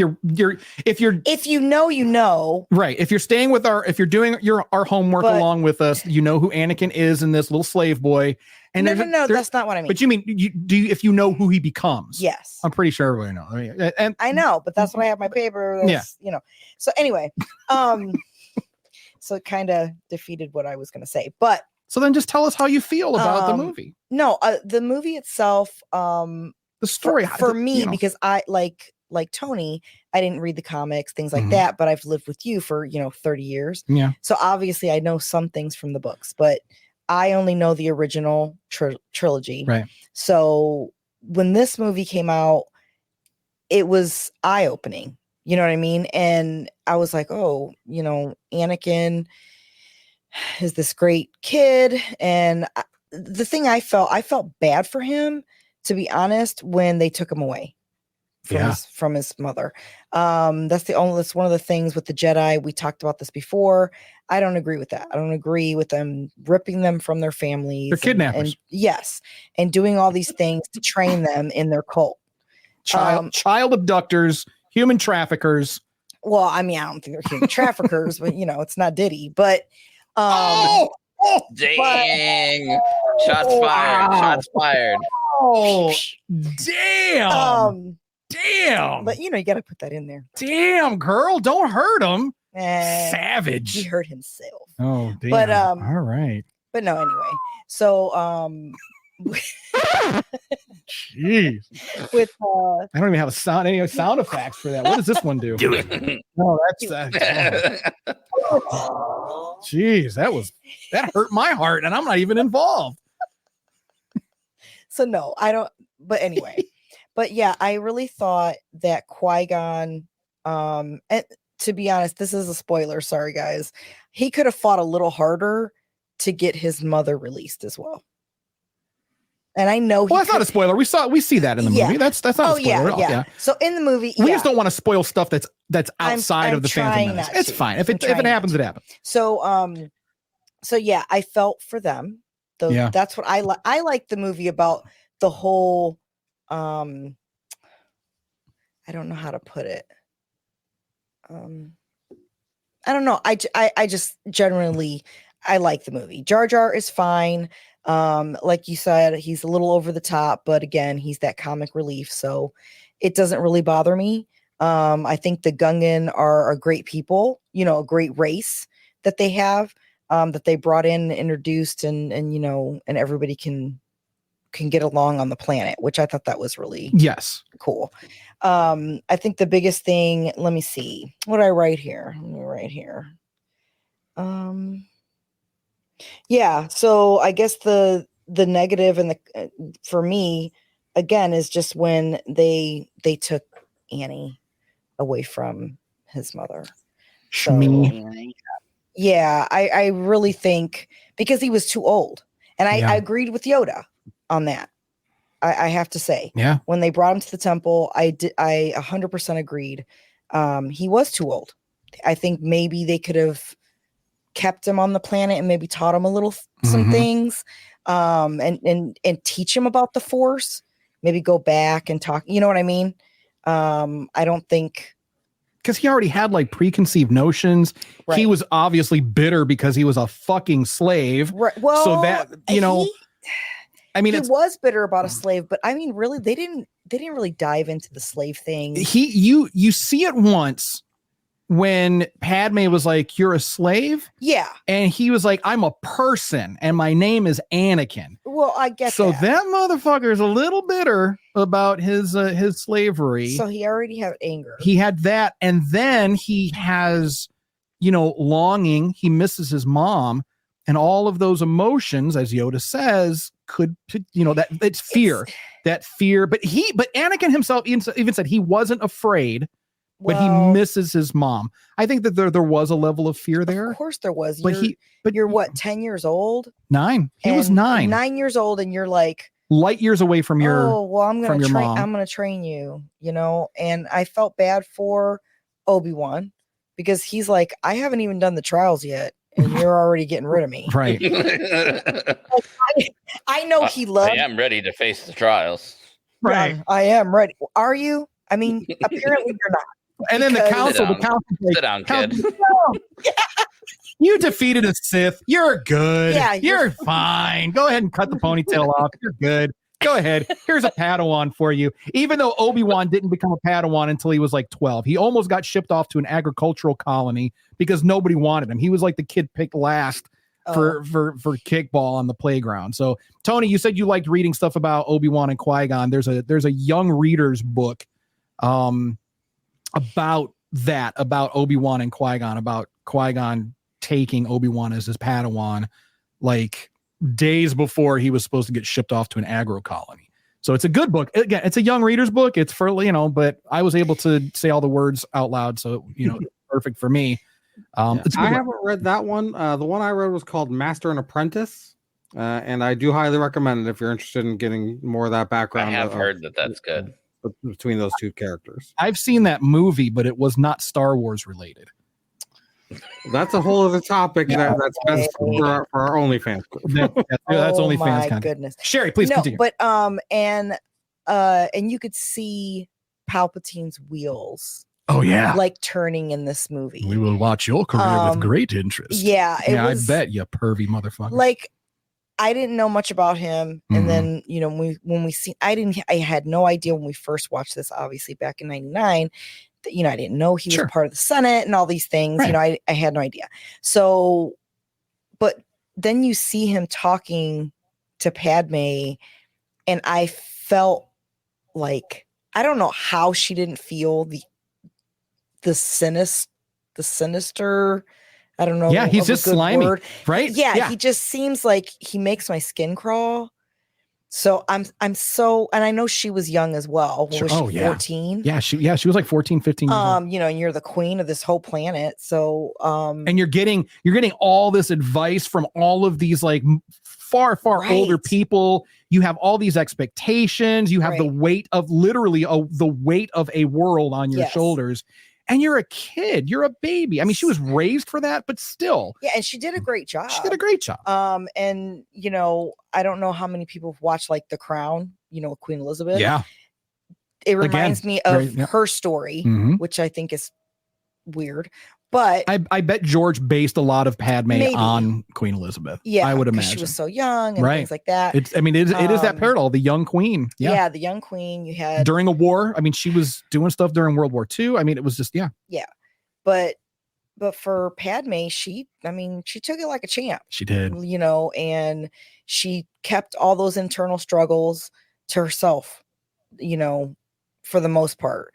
you know, right, if you're staying with if you're doing our homework along with us, you know who Anakin is in this little slave boy. And no, that's not what I mean. But you mean if you know who he becomes? Yes, I'm pretty sure everybody knows. I mean, and I know, but that's what I have my paper. So anyway, so it kind of defeated what I was going to say. But so then, just tell us how you feel about the movie. No, the movie itself. The story for me, because I like Tony, I didn't read the comics, things like that, but I've lived with you for 30 years. Yeah. So obviously I know some things from the books, but I only know the original trilogy. Right. So when this movie came out, it was eye-opening. You know what I mean? And I was like, oh, Anakin is this great kid. And the thing I felt bad for him, to be honest, when they took him away from his mother. That's one of the things with the Jedi. We talked about this before. I don't agree with that. I don't agree with them ripping them from their families. They're kidnappers. And yes. And doing all these things to train them in their cult. Child abductors, human traffickers. Well, I mean, I don't think they're human traffickers, but it's not Diddy. But dang. Shots fired. Shots fired. Oh, damn. Damn. But you got to put that in there. Damn, girl, don't hurt him. Savage. He hurt himself. Oh, damn. But all right. But no, anyway. So jeez. With I don't even have any sound effects for that. What does this one do? Do it. No, that's jeez, that hurt my heart, and I'm not even involved. So no, I don't. But anyway, but yeah, I really thought that Qui-Gon, and to be honest, this is a spoiler. Sorry, guys. He could have fought a little harder to get his mother released as well. And I know that's not a spoiler. We see that in the movie. That's not a spoiler at all. Yeah. So in the movie, we just don't want to spoil stuff that's outside of the Phantom Menace. It's fine. If it happens, it happens. So yeah, I felt for them. That's what I like. I like the movie about the whole I don't know how to put it. I don't know. I just generally I like the movie. Jar Jar is fine. Like you said, he's a little over the top, but again, he's that comic relief, so it doesn't really bother me. I think the Gungan are a great people, a great race that they have, that they brought in and introduced, and everybody can get along on the planet, which I thought that was really cool. I think the biggest thing, let me see, what did I write here? Let me write here. Yeah, so I guess the negative and for me again is just when they took Annie away from his mother. Yeah, I really think because he was too old, and I agreed with Yoda on that. I have to say, when they brought him to the temple, I 100% agreed. He was too old. I think maybe they could have kept him on the planet and maybe taught him a little some things, and teach him about the Force. Maybe go back and talk. You know what I mean? I don't think, because he already had like preconceived notions. Right. He was obviously bitter because he was a fucking slave. Right. Well, so that he was bitter about a slave, but I mean, really, they didn't really dive into the slave thing. You see it once when Padme was like, "You're a slave," and he was like, "I'm a person, and my name is Anakin." Well, I guess so. That motherfucker is a little bitter about his slavery. So he already had anger. He had that, and then he has, longing. He misses his mom, and all of those emotions, as Yoda says, could that it's fear, that fear. But Anakin himself even said he wasn't afraid. But he misses his mom. I think that there was a level of fear there. Of course there was. But you're what, 10 years old? 9. He was 9. 9 years old, and you're like light years away from your. Oh well, I'm gonna train you. And I felt bad for Obi-Wan because he's like, I haven't even done the trials yet, and you're already getting rid of me. Right. I know he loves. I am ready to face the trials. Right. Yeah, I am ready. Are you? I mean, apparently you're not. And then the council, Sit down, kid. You defeated a Sith. You're good. Yeah, you're fine. Go ahead and cut the ponytail off. You're good. Go ahead. Here's a Padawan for you. Even though Obi-Wan didn't become a Padawan until he was like 12, he almost got shipped off to an agricultural colony because nobody wanted him. He was like the kid picked last for kickball on the playground. So, Tony, you said you liked reading stuff about Obi-Wan and Qui-Gon. There's a young reader's book about Obi-Wan and Qui-Gon, about Qui-Gon taking Obi-Wan as his Padawan, like days before he was supposed to get shipped off to an agro colony. So it's a good book. Again, it's a young reader's book. It's for, but I was able to say all the words out loud. So, perfect for me. I haven't read that one. The one I read was called Master and Apprentice. And I do highly recommend it if you're interested in getting more of that background. I have heard that that's good. Between those two characters. I've seen that movie, but it was not Star Wars related. That's a whole other topic that's best for our OnlyFans group. That's OnlyFans my content. Goodness. Sherry, please continue. But and you could see Palpatine's wheels. Oh yeah, like turning in this movie. We will watch your career with great interest. Yeah, I bet you pervy motherfucker. Like, I didn't know much about him, and then when we see, I had no idea when we first watched this. Obviously, back in '99. I didn't know he was part of the Senate and all these things. Right. I had no idea. So, but then you see him talking to Padme, and I felt like, I don't know how she didn't feel the sinister. I don't know. Yeah, he's just slimy, right? Yeah, he just seems like he makes my skin crawl. So I'm so, and I know she was young as well. Was she 14? Yeah, she was like 14, 15 years old. And you're the queen of this whole planet. So and you're getting all this advice from all of these like far older people. You have all these expectations. You have the weight of the weight of a world on your shoulders. And you're a kid. You're a baby. I mean, she was raised for that, but still. Yeah, and she did a great job. She did a great job. And I don't know how many people have watched like The Crown, Queen Elizabeth. Yeah. It reminds me of her story, which I think is weird. But I bet George based a lot of Padme on Queen Elizabeth. Yeah, I would imagine she was so young and things like that. It is that parallel, the young queen. Yeah, the young queen you had during a war. I mean, she was doing stuff during World War II. I mean, it was just Yeah, but for Padme, she took it like a champ. She did, and she kept all those internal struggles to herself, for the most part.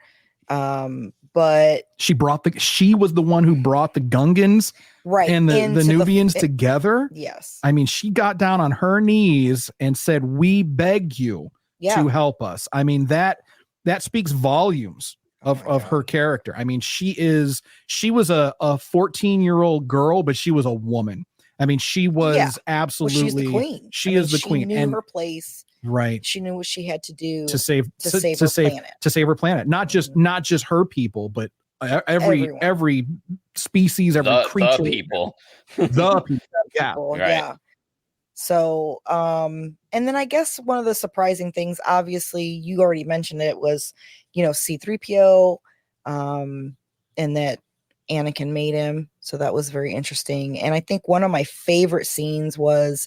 But she was the one who brought the Gungans and the Nubians together. Yes. I mean, she got down on her knees and said, "We beg you to help us." I mean, that speaks volumes of her character. I mean, she was a 14-year-old girl, but she was a woman. I mean, she was absolutely she's the queen. She is the queen. She knew her place. Right. She knew what she had to do to save her planet. Not just her people, but every species, every creature. The people. The people. Yeah. Right. Yeah. So, and then I guess one of the surprising things, obviously, you already mentioned it, was, C-3PO, and that Anakin made him. So that was very interesting. And I think one of my favorite scenes was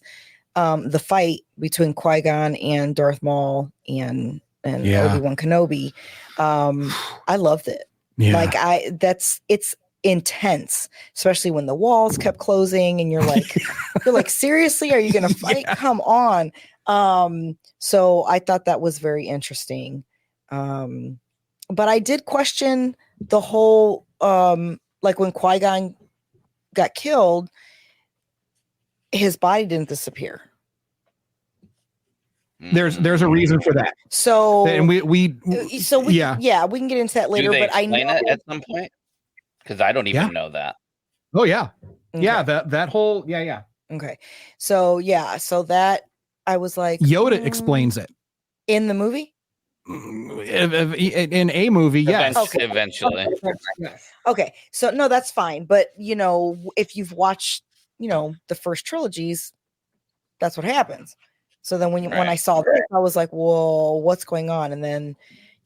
the fight between Qui-Gon and Darth Maul and Obi-Wan Kenobi. I loved it. Yeah. It's intense, especially when the walls kept closing and you're like, seriously, are you going to fight? Yeah. Come on. So I thought that was very interesting. But I did question the whole, like when Qui-Gon got killed, his body didn't disappear. There's a reason for that. So, and we can get into that later. But I know it at some point, because I don't even know that. Oh yeah, okay. Yeah. That whole yeah. Okay, so that I was like, Yoda explains it in the movie. in a movie, yes. Eventually. Okay, so no, that's fine. But if you've watched, the first trilogies, that's what happens. So then when I saw this, I was like, "Whoa, what's going on?" And then,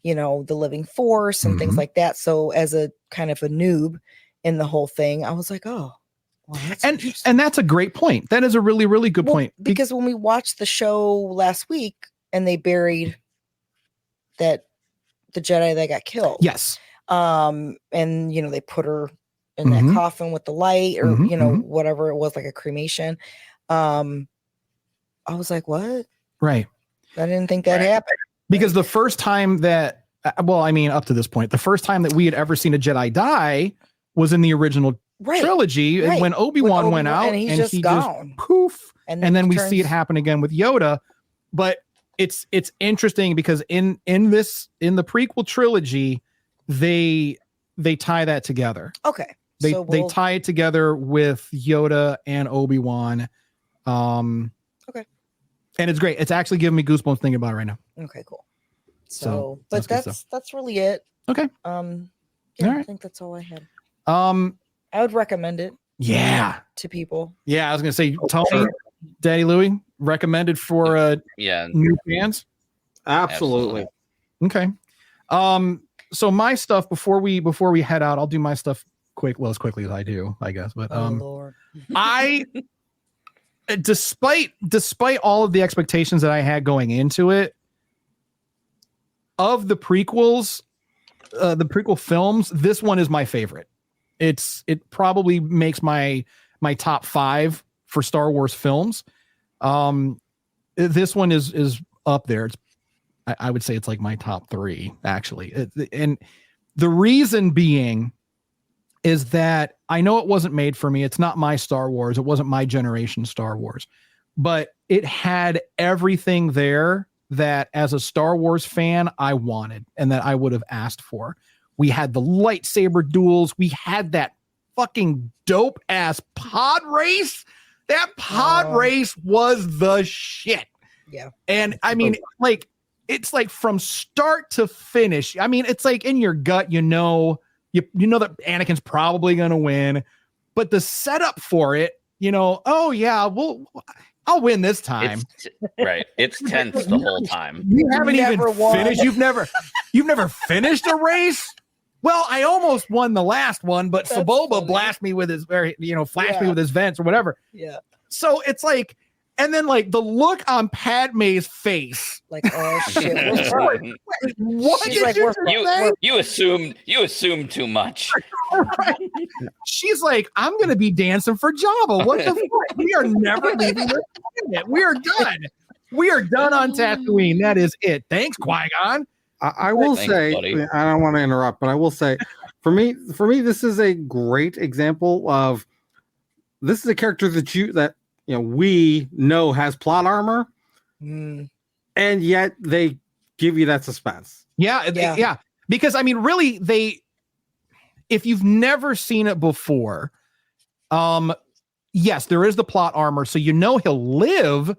the living force and things like that. So as a kind of a noob in the whole thing, I was like, "Oh, well, and that's a great point. That is a really, really good point. Because when we watched the show last week and they buried the Jedi that got killed, yes, and they put her in that coffin with the light, or whatever it was, like a cremation. I was like, what? Right. I didn't think that happened. Because the first time that, up to this point, the first time that we had ever seen a Jedi die was in the original trilogy, when Obi-Wan went out and he just poof, and then we see it happen again with Yoda. But it's interesting because in the prequel trilogy, they tie that together. Okay. They tie it together with Yoda and Obi-Wan. Okay. And it's great. It's actually giving me goosebumps thinking about it right now. Okay, cool. So but that's really it. Okay. All right. I think that's all I had. I would recommend it. Yeah. To people. Yeah, I was gonna say, Tony, Daddy Louie, recommended for new fans. Absolutely. Okay. So my stuff before we head out, I'll do my stuff as quickly as I do, I guess. But Lord. I despite all of the expectations that I had going into it, of the prequels, the prequel films, this one is my favorite. It probably makes my top 5 for Star Wars films. This one is up there. I would say it's like my top 3, actually. And the reason being is that I know it wasn't made for me. It's not my Star Wars. It wasn't my generation Star Wars, but it had everything there that as a Star Wars fan, I wanted and that I would have asked for. We had the lightsaber duels. We had that fucking dope ass pod race. That pod race was the shit. Yeah. And I mean, like, it's like from start to finish. I mean, it's like in your gut, you know that Anakin's probably going to win, but the setup for it, oh yeah, I'll win this time. It's tense the whole time. You haven't even finished. You've never finished a race. Well, I almost won the last one, but Saboba blasted me with his flashed me with his vents or whatever. Yeah. So it's like, and then like the look on Padme's face, like, oh shit, what did you say? You assumed too much. Right. She's like, I'm gonna be dancing for Jabba. What the fuck? We are never leaving this planet. We are done. We are done on Tatooine. That is it. Thanks, Qui-Gon. I will say, buddy. I don't want to interrupt, but I will say, for me, this is a great example of this is a character that we know has plot armor, and yet they give you that suspense. Yeah. Because I mean, really, if you've never seen it before, yes, there is the plot armor, so he'll live,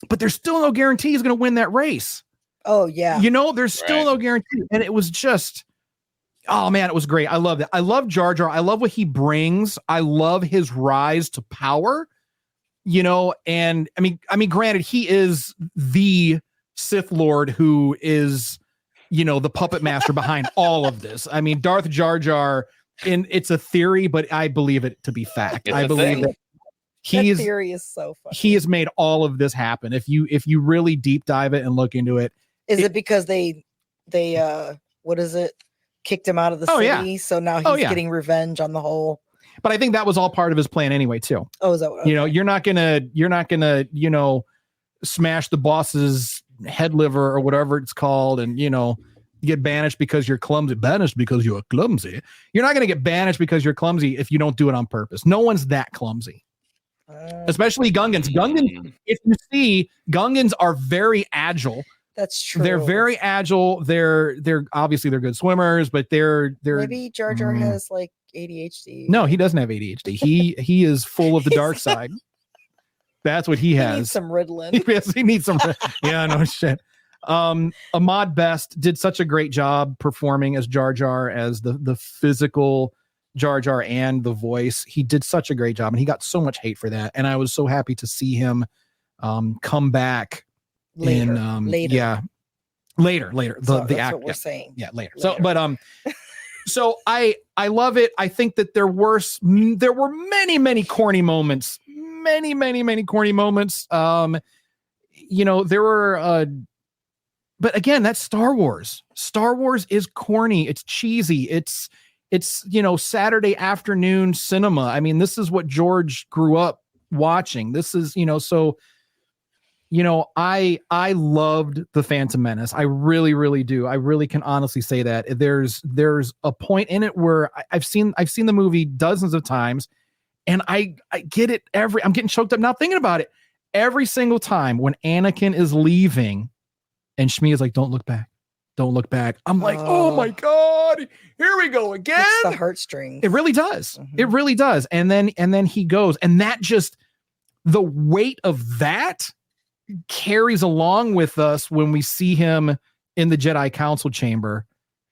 but there's still no guarantee he's going to win that race. Oh yeah. There's still no guarantee. And it was just, oh man, it was great. I love that. I love Jar Jar. I love what he brings. I love his rise to power, and I mean, granted, he is the Sith Lord who is, the puppet master behind all of this. I mean, Darth Jar Jar, it's a theory, but I believe it to be fact. I believe that that theory is so funny. He has made all of this happen. If you really deep dive it and look into it. Is it because they what is it? Kicked him out of the city, yeah. So now he's getting revenge on the whole. But I think that was all part of his plan anyway, too. Oh, is that what? Okay. You're not gonna smash the boss's head liver or whatever it's called, and get banished because you're clumsy. Banished because you're clumsy. You're not gonna get banished because you're clumsy if you don't do it on purpose. No one's that clumsy. Especially Gungans. Gungans, if you see, Gungans are very agile. That's true. They're very agile. They're obviously they're good swimmers, but they're maybe Jar Jar has like ADHD. No, he doesn't have ADHD. He is full of the dark side. That's what he has. He needs some Ritalin. Yes, he needs some. Yeah, no shit. Ahmad Best did such a great job performing as Jar Jar, as the physical Jar Jar and the voice. He did such a great job, and he got so much hate for that. And I was so happy to see him come back Later. Later. So The that's act, what we're saying. yeah, later. So, but so I love it. I think that there were many corny moments, many corny moments. There were, but again, that's Star Wars. Star Wars is corny. It's cheesy. It's Saturday afternoon cinema. I mean, this is what George grew up watching. This is, so. I loved the Phantom Menace. I really, really do. I really can honestly say that there's a point in it where I've seen the movie dozens of times, and I get it I'm getting choked up now thinking about it. Every single time when Anakin is leaving and Shmi is like, don't look back. Don't look back. I'm like, oh my God, here we go again. It's the heartstrings. It really does. Mhm. It really does. And then he goes, and that just, the weight of that carries along with us when we see him in the Jedi Council chamber,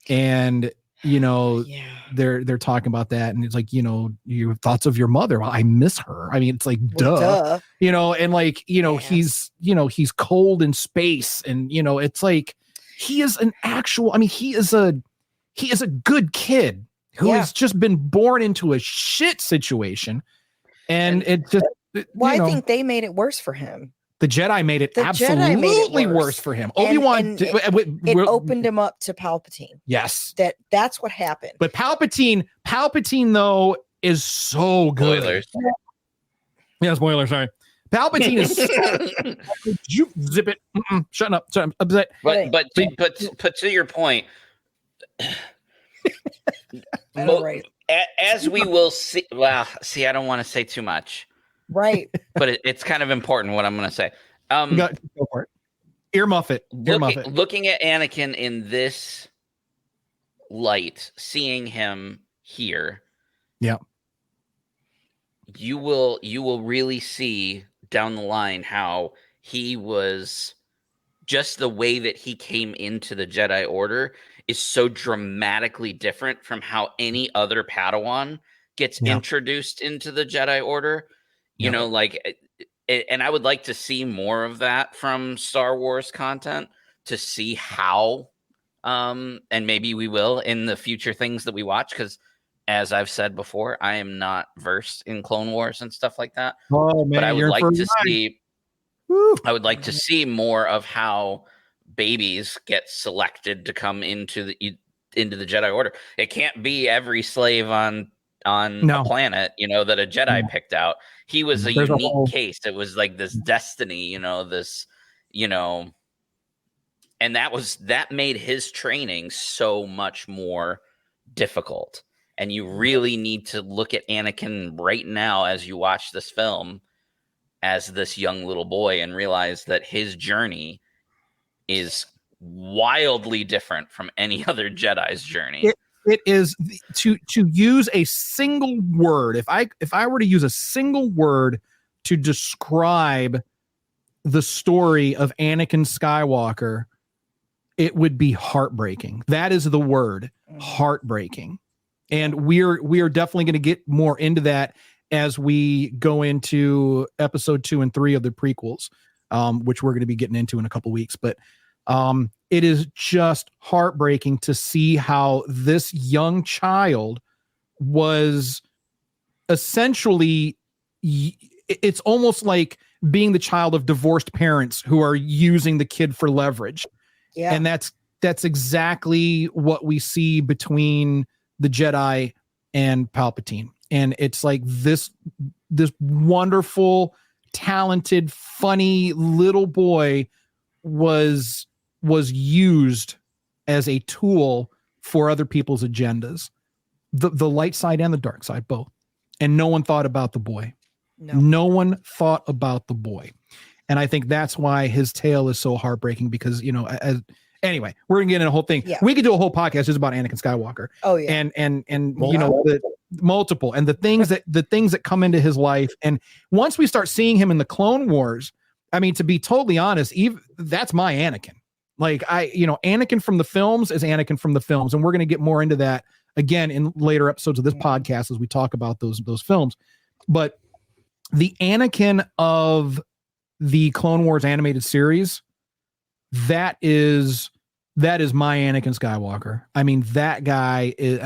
and they're talking about that, and it's like, your thoughts of your mother. Well, I miss her. I mean, it's like duh. And like, he's cold in space, and it's like he is an actual, I mean, he is a good kid who has just been born into a shit situation, and it just I think they made it worse for him. The Jedi made it absolutely worse for him. Obi-Wan it opened him up to Palpatine. Yes. That's what happened. But Palpatine though is so good. Spoilers. Yeah, spoilers, sorry. Palpatine is zip it. Shut up. But to your point, as we will see, I don't want to say too much. Right. But it's kind of important what I'm going to say. Go for it. Earmuff it. Looking at Anakin in this light, seeing him here. Yeah. You will really see down the line how he was, just the way that he came into the Jedi Order is so dramatically different from how any other Padawan gets introduced into the Jedi Order. And I would like to see more of that from Star Wars content, to see how, and maybe we will in the future things that we watch, because as I've said before, I am not versed in Clone Wars and stuff like that. Oh man, but I would like to see more of how babies get selected to come into the Jedi Order. It can't be every slave on a planet, that a Jedi picked out. He was a unique case. It was like this destiny, and that made his training so much more difficult. And you really need to look at Anakin right now as you watch this film as this young little boy, and realize that his journey is wildly different from any other Jedi's journey. It is, to use a single word. If I were to use a single word to describe the story of Anakin Skywalker, it would be heartbreaking. That is the word, heartbreaking. And we are definitely going to get more into that as we go into episode 2 and 3 of the prequels, which we're going to be getting into in a couple weeks. But it is just heartbreaking to see how this young child was essentially, it's almost like being the child of divorced parents who are using the kid for leverage. Yeah. And that's exactly what we see between the Jedi and Palpatine. And it's like this wonderful, talented, funny little boy was used as a tool for other people's agendas, the light side and the dark side, both. And no one thought about the boy. No one thought about the boy. And I think that's why his tale is so heartbreaking, because, anyway, we're gonna get into a whole thing. Yeah. We could do a whole podcast just about Anakin Skywalker. Oh yeah. And the multiple and the things that come into his life. And once we start seeing him in the Clone Wars, I mean, to be totally honest, that's my Anakin. Like Anakin from the films is Anakin from the films, and we're going to get more into that again in later episodes of this podcast as we talk about those films. But the Anakin of the Clone Wars animated series, that is my Anakin Skywalker. I mean, that guy is,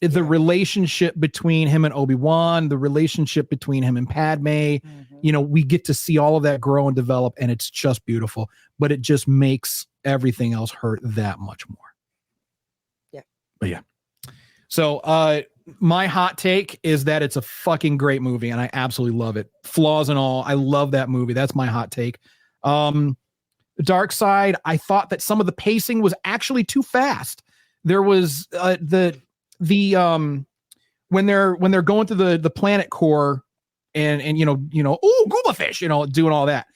the relationship between him and Obi-Wan, the relationship between him and Padme, we get to see all of that grow and develop, and it's just beautiful, but it just makes everything else hurt that much more. Yeah. But yeah. So, my hot take is that it's a fucking great movie, and I absolutely love it. Flaws and all, I love that movie. That's my hot take. Dark Side, I thought that some of the pacing was actually too fast. There was when they're going through the planet core and oh, Gooba fish, doing all that.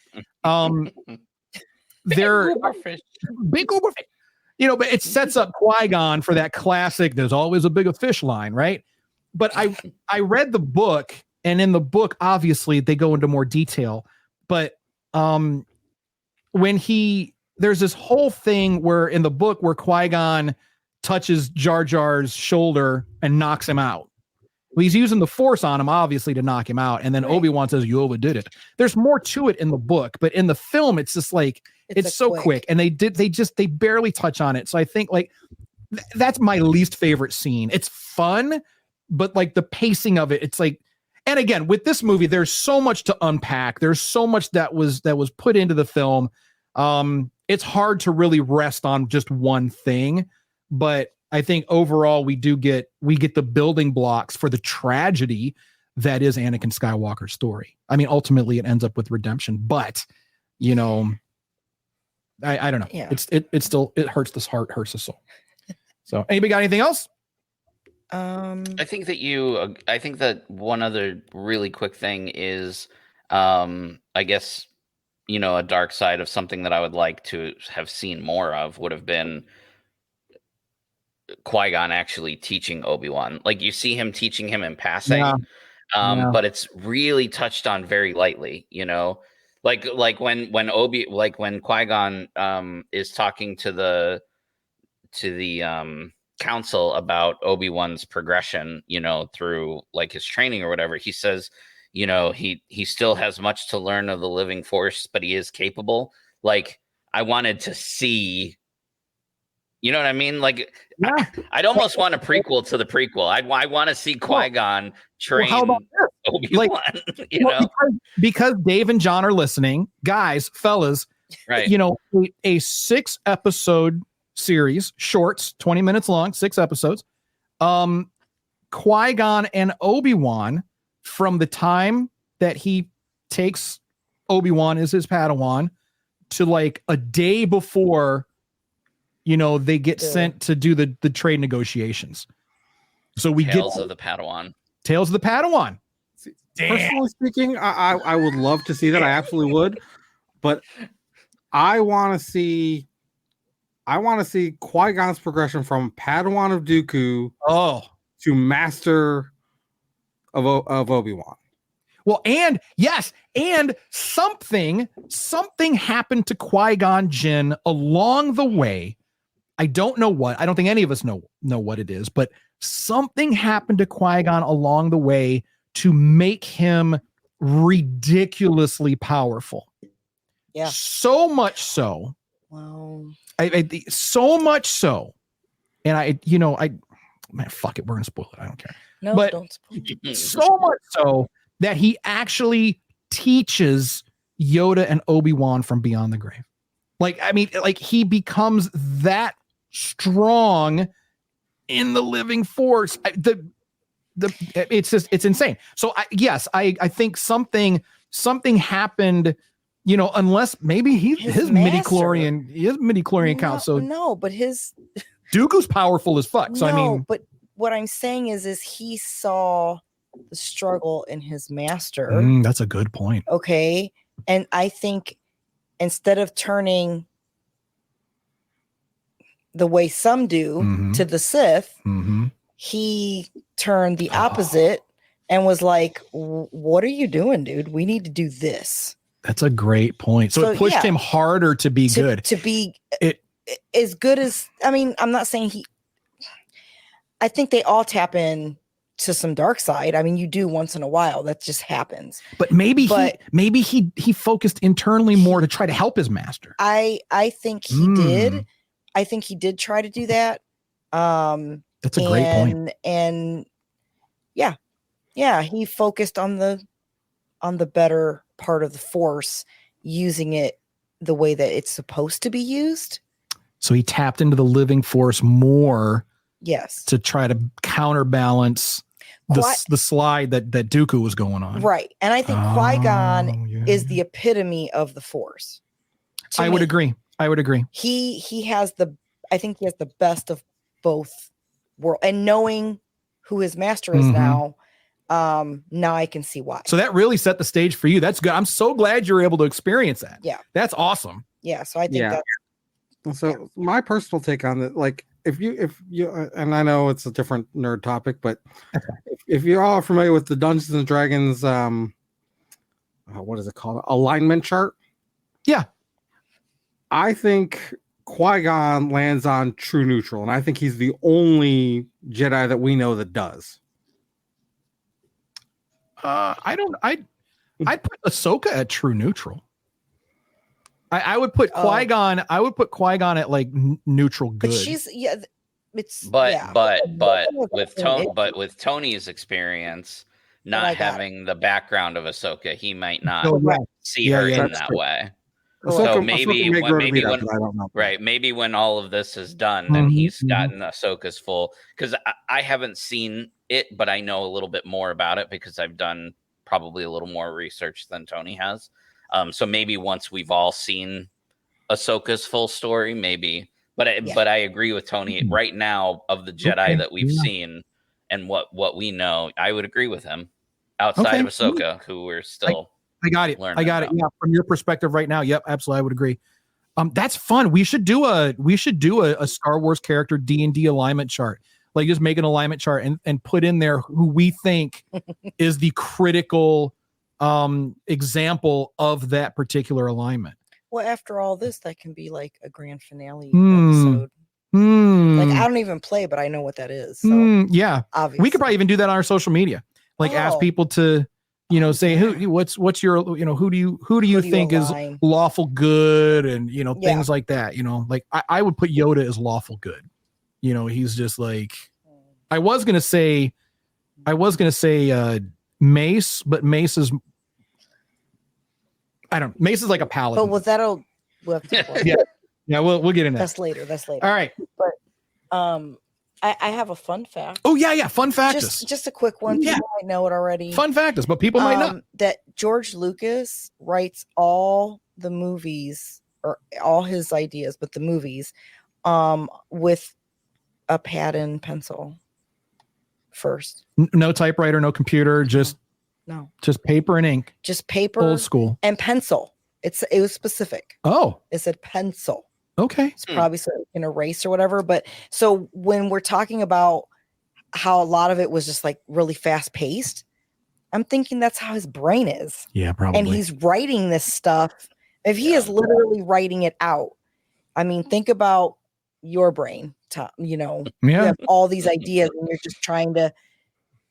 They're big Gooba fish. But it sets up Qui-Gon for that classic, there's always a bigger fish line, right? But I read the book, and in the book, obviously, they go into more detail. But there's this whole thing where in the book where Qui-Gon touches Jar Jar's shoulder and knocks him out. Well, he's using the Force on him, obviously, to knock him out. And then Obi-Wan says, you overdid it. There's more to it in the book, but in the film, it's just like, it's so quick. And they barely touch on it. So I think that's my least favorite scene. It's fun, but like the pacing of it, it's like, and again, with this movie, there's so much to unpack. There's so much that was put into the film. It's hard to really rest on just one thing, but I think overall we get the building blocks for the tragedy that is Anakin Skywalker's story. I mean, ultimately it ends up with redemption, but I don't know. Yeah. It's still, it hurts this heart, hurts the soul. So anybody got anything else? I think that one other really quick thing is, I guess, a dark side of something that I would like to have seen more of would have been Qui-Gon actually teaching Obi-Wan. Like you see him teaching him in passing, but it's really touched on very lightly, like when Qui-Gon is talking to the council about Obi-Wan's progression, through like his training or whatever. He says, he still has much to learn of the living force, but he is capable. Like I wanted to see, you know what I mean? Like I'd almost want a prequel to the prequel. I want to see Qui-Gon train Obi-Wan, because Dave and John are listening, guys, fellas, right? A 6-episode series, shorts, 20 minutes long, 6 episodes. Qui-Gon and Obi-Wan, from the time that he takes Obi-Wan as his Padawan to like a day before, they get sent to do the trade negotiations. So we Tales of the Padawan. Tales of the Padawan. Personally speaking, I would love to see that. I absolutely would. But I want to see Qui-Gon's progression from Padawan of Dooku to Master of Obi-Wan. Well, and something happened to Qui-Gon Jinn along the way. I don't know what. I don't think any of us know what it is, but something happened to Qui-Gon along the way to make him ridiculously powerful. Yeah. So much so. Wow. So much so. And man, fuck it. We're gonna spoil it. I don't care. No, but don't spoil it. So much so that he actually teaches Yoda and Obi-Wan from beyond the grave. He becomes that strong in the living force. It's insane. So I think something happened, unless maybe his midi-chlorian count. So no, but his Dooku's powerful as fuck. So but what I'm saying is he saw the struggle in his master. That's a good point. Okay. And I think instead of turning the way some do to the Sith, he turned the opposite and was like, what are you doing, dude? We need to do this. That's a great point. So it pushed him harder to be good. To be as good as, I mean, I'm not saying I think they all tap in to some dark side. I mean, you do once in a while. That just happens. But maybe he focused internally more to try to help his master. I think he did. I think he did try to do that. That's a great point. And yeah, he focused on the better part of the Force, using it the way that it's supposed to be used. So he tapped into the living Force more. Yes. To try to counterbalance the slide that Dooku was going on. Right. And I think Qui-Gon is the epitome of the Force. I would agree. He has I think he has the best of both worlds. And knowing who his master is now I can see why. So that really set the stage for you. That's good. I'm so glad you were able to experience that. Yeah. That's awesome. Yeah. So I think that's. So my personal take on it, like, if you and I know it's a different nerd topic, but if you're all familiar with the Dungeons and Dragons, what is it called? Alignment chart. Yeah. I think Qui-Gon lands on true neutral, and I think he's the only Jedi that we know that does. I'd put Ahsoka at true neutral. I would put Qui-Gon. I would put Qui-Gon at like neutral good. But she's but with Tony's experience, not having the background of Ahsoka, he might not see her in that way. So maybe when all of this is done, then he's gotten Ahsoka's full. Because I haven't seen it, but I know a little bit more about it because I've done probably a little more research than Tony has. So maybe once we've all seen Ahsoka's full story, maybe. But I agree with Tony. Right now, of the Jedi that we've seen and what we know, I would agree with him. Outside of Ahsoka, who we're still I got it. Yeah, from your perspective right now, yep, absolutely, I would agree. That's fun. We should do a Star Wars character D&D alignment chart. Like, just make an alignment chart and put in there who we think is the critical example of that particular alignment. Well, after all this, that can be like a grand finale episode. Like, I don't even play, but I know what that is. So yeah, obviously. We could probably even do that on our social media. Like, ask people to, say what's your, who do you think is lawful good, and things like that. Like I would put Yoda as lawful good. He's just like, I was gonna say Mace, but Mace is, Mace is like a paladin. But we'll have to yeah, we'll get into that. That's later. All right. But I have a fun fact. Oh yeah, fun factus. Just a quick one. People might know it already. Fun factus, but people might not. That George Lucas writes all the movies, or all his ideas, but the movies, with a pad and pencil first. No typewriter, no computer, just paper and ink. Just paper, old school, and pencil. It was specific. Oh, it said pencil. Okay. It's probably so you can erase or whatever. But so when we're talking about how a lot of it was just like really fast paced, I'm thinking that's how his brain is. Yeah, probably. And he's writing this stuff. If he is literally writing it out, I mean, think about your brain, Tom. You have all these ideas and you're just trying to.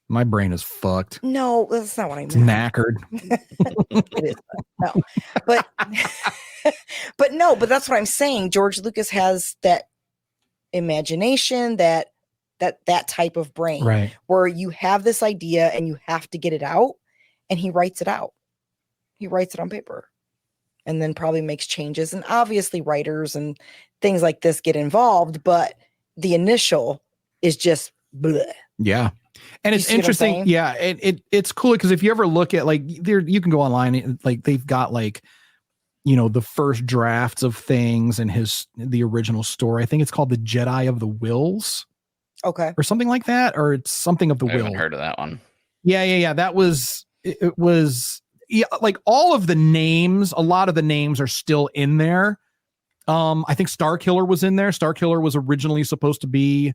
My brain is fucked. No, that's not what I mean. It's knackered. It is. No, but but that's what I'm saying. George Lucas has that imagination, that type of brain, right? Where you have this idea and you have to get it out, and he writes it out. He writes it on paper, and then probably makes changes. And obviously, writers and things like this get involved, but the initial is just bleh. Yeah. And it's interesting. Yeah. And it's cool because if you ever look at, like, you can go online and, like, they've got, like, the first drafts of things and the original story. I think it's called The Jedi of the Wills. Okay. Or something like that. Or it's something of the will. I haven't heard of that one. Yeah. That was, it was, like, all of the names, a lot of the names are still in there. I think Starkiller was in there. Starkiller was originally supposed to be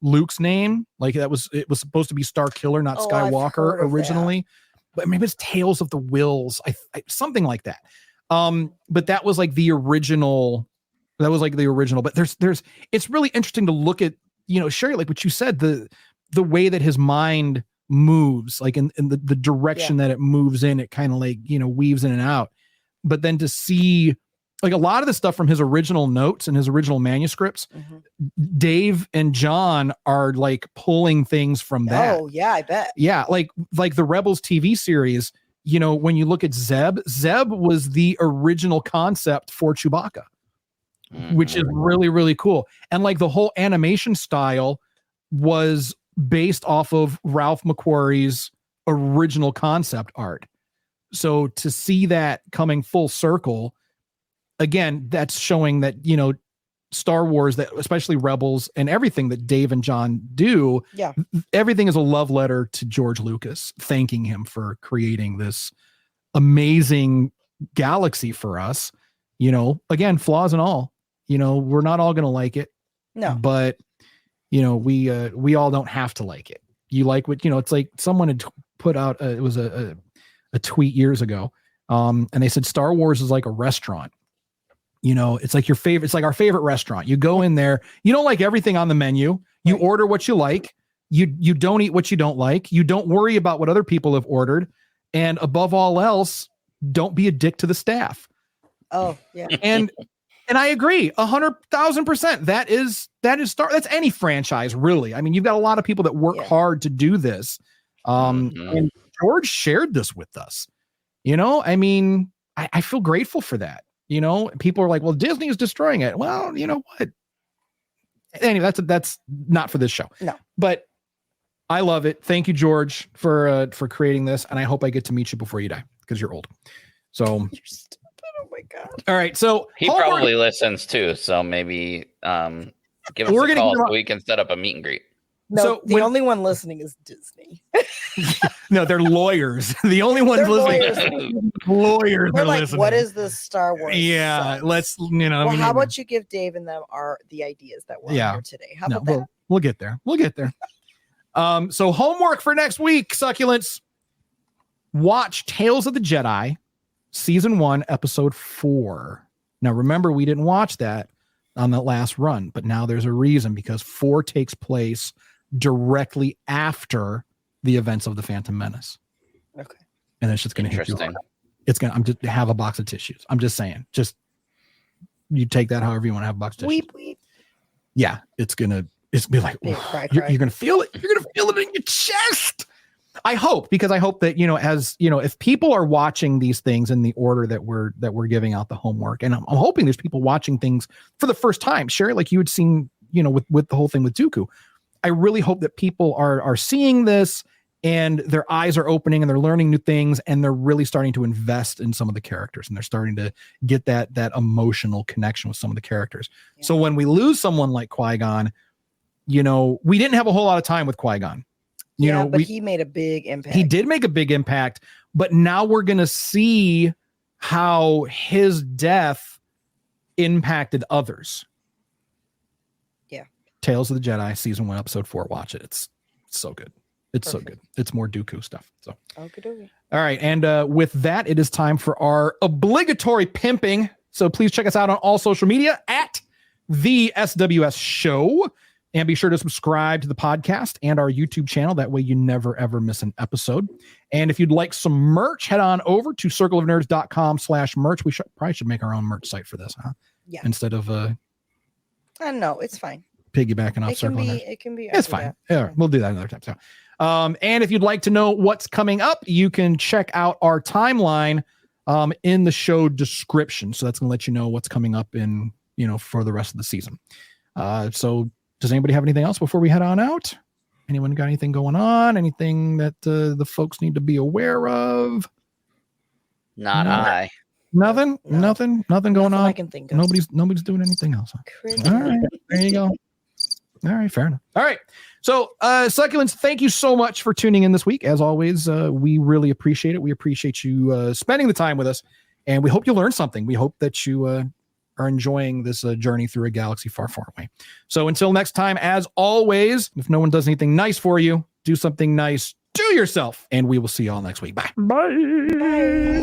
Luke's name. Like, it was supposed to be Starkiller, not Skywalker originally. but maybe it's Tales of the Wills, something like that. But that was like the original. That was like the original. But there's it's really interesting to look at, Sherry, like what you said, the way that his mind moves, like in the direction that it moves in, it kind of like, weaves in and out. But then to see like a lot of the stuff from his original notes and his original manuscripts, Dave and John are like pulling things from that. Oh yeah, I bet. Yeah. Like the Rebels TV series, when you look at Zeb was the original concept for Chewbacca, which is really, really cool. And like the whole animation style was based off of Ralph McQuarrie's original concept art. So to see that coming full circle, again, that's showing that, Star Wars, that especially Rebels and everything that Dave and John do, everything is a love letter to George Lucas, thanking him for creating this amazing galaxy for us. Again, flaws and all, we're not all going to like it. No, but we all don't have to like it. You like what, it's like someone had put out, it was a tweet years ago. And they said, Star Wars is like a restaurant. It's like your favorite, it's like our favorite restaurant. You go in there, you don't like everything on the menu. You order what you like. You don't eat what you don't like. You don't worry about what other people have ordered. And above all else, don't be a dick to the staff. Oh yeah. And I agree 100,000%. That's any franchise, really. I mean, you've got a lot of people that work hard to do this. And George shared this with us. I mean, I feel grateful for that. People are like, well, Disney is destroying it. Well, you know what? Anyway, that's not for this show. No, but I love it. Thank you, George, for creating this. And I hope I get to meet you before you die, because you're old. So you're stupid. Oh my God. All right. So he probably listens too. So maybe give us a call so we can set up a meet and greet. No, so the only one listening is Disney. No, they're lawyers. The only ones listening. Lawyers are like, listening. What is this Star Wars? Yeah, sense? Let's, Well, how about you give Dave and them the ideas that we're here today? How about that? We'll get there. We'll get there. So homework for next week, succulents. Watch Tales of the Jedi, Season 1, Episode 4. Now, remember, we didn't watch that on that last run, but now there's a reason, because 4 takes place directly after the events of the Phantom Menace. Okay. And it's just going to hit you hard. I'm just have a box of tissues. I'm just saying, you take that however you want to have a box of tissues. Weep. Yeah. It's be like, cry. You're going to feel it. You're going to feel it in your chest. I hope that, if people are watching these things in the order that we're giving out the homework, and I'm hoping there's people watching things for the first time, Sherry, like you had seen, with the whole thing with Dooku. I really hope that people are seeing this and their eyes are opening and they're learning new things, and they're really starting to invest in some of the characters, and they're starting to get that emotional connection with some of the characters. Yeah. So when we lose someone like Qui-Gon, we didn't have a whole lot of time with Qui-Gon. But he made a big impact. He did make a big impact, but now we're going to see how his death impacted others. Yeah. Tales of the Jedi, Season 1, Episode 4. Watch it. It's so good. It's perfect. So good. It's more Dooku stuff. So. Okay. All right. And with that, it is time for our obligatory pimping. So please check us out on all social media at the SWS Show. And be sure to subscribe to the podcast and our YouTube channel. That way you never, ever miss an episode. And if you'd like some merch, head on over to circleofnerds.com/merch. We probably should make our own merch site for this, huh? Yeah. Instead of no, it's fine. Piggybacking off Circle of Nerds. It can be. It's fine. Yeah, we'll do that another time. So, and if you'd like to know what's coming up, you can check out our timeline in the show description. So that's going to let you know what's coming up in, for the rest of the season. So does anybody have anything else before we head on out? Anyone got anything going on? Anything that the folks need to be aware of? Not I. Nothing. No. Nothing going on. I can think of. Nobody's doing anything else. Huh? All right, there you go. All right, fair enough. All right. So, succulents, thank you so much for tuning in this week. As always, we really appreciate it. We appreciate you spending the time with us, and we hope you learned something. We hope that you are enjoying this journey through a galaxy far, far away. So until next time, as always, if no one does anything nice for you, do something nice to yourself, and we will see you all next week. Bye. Bye.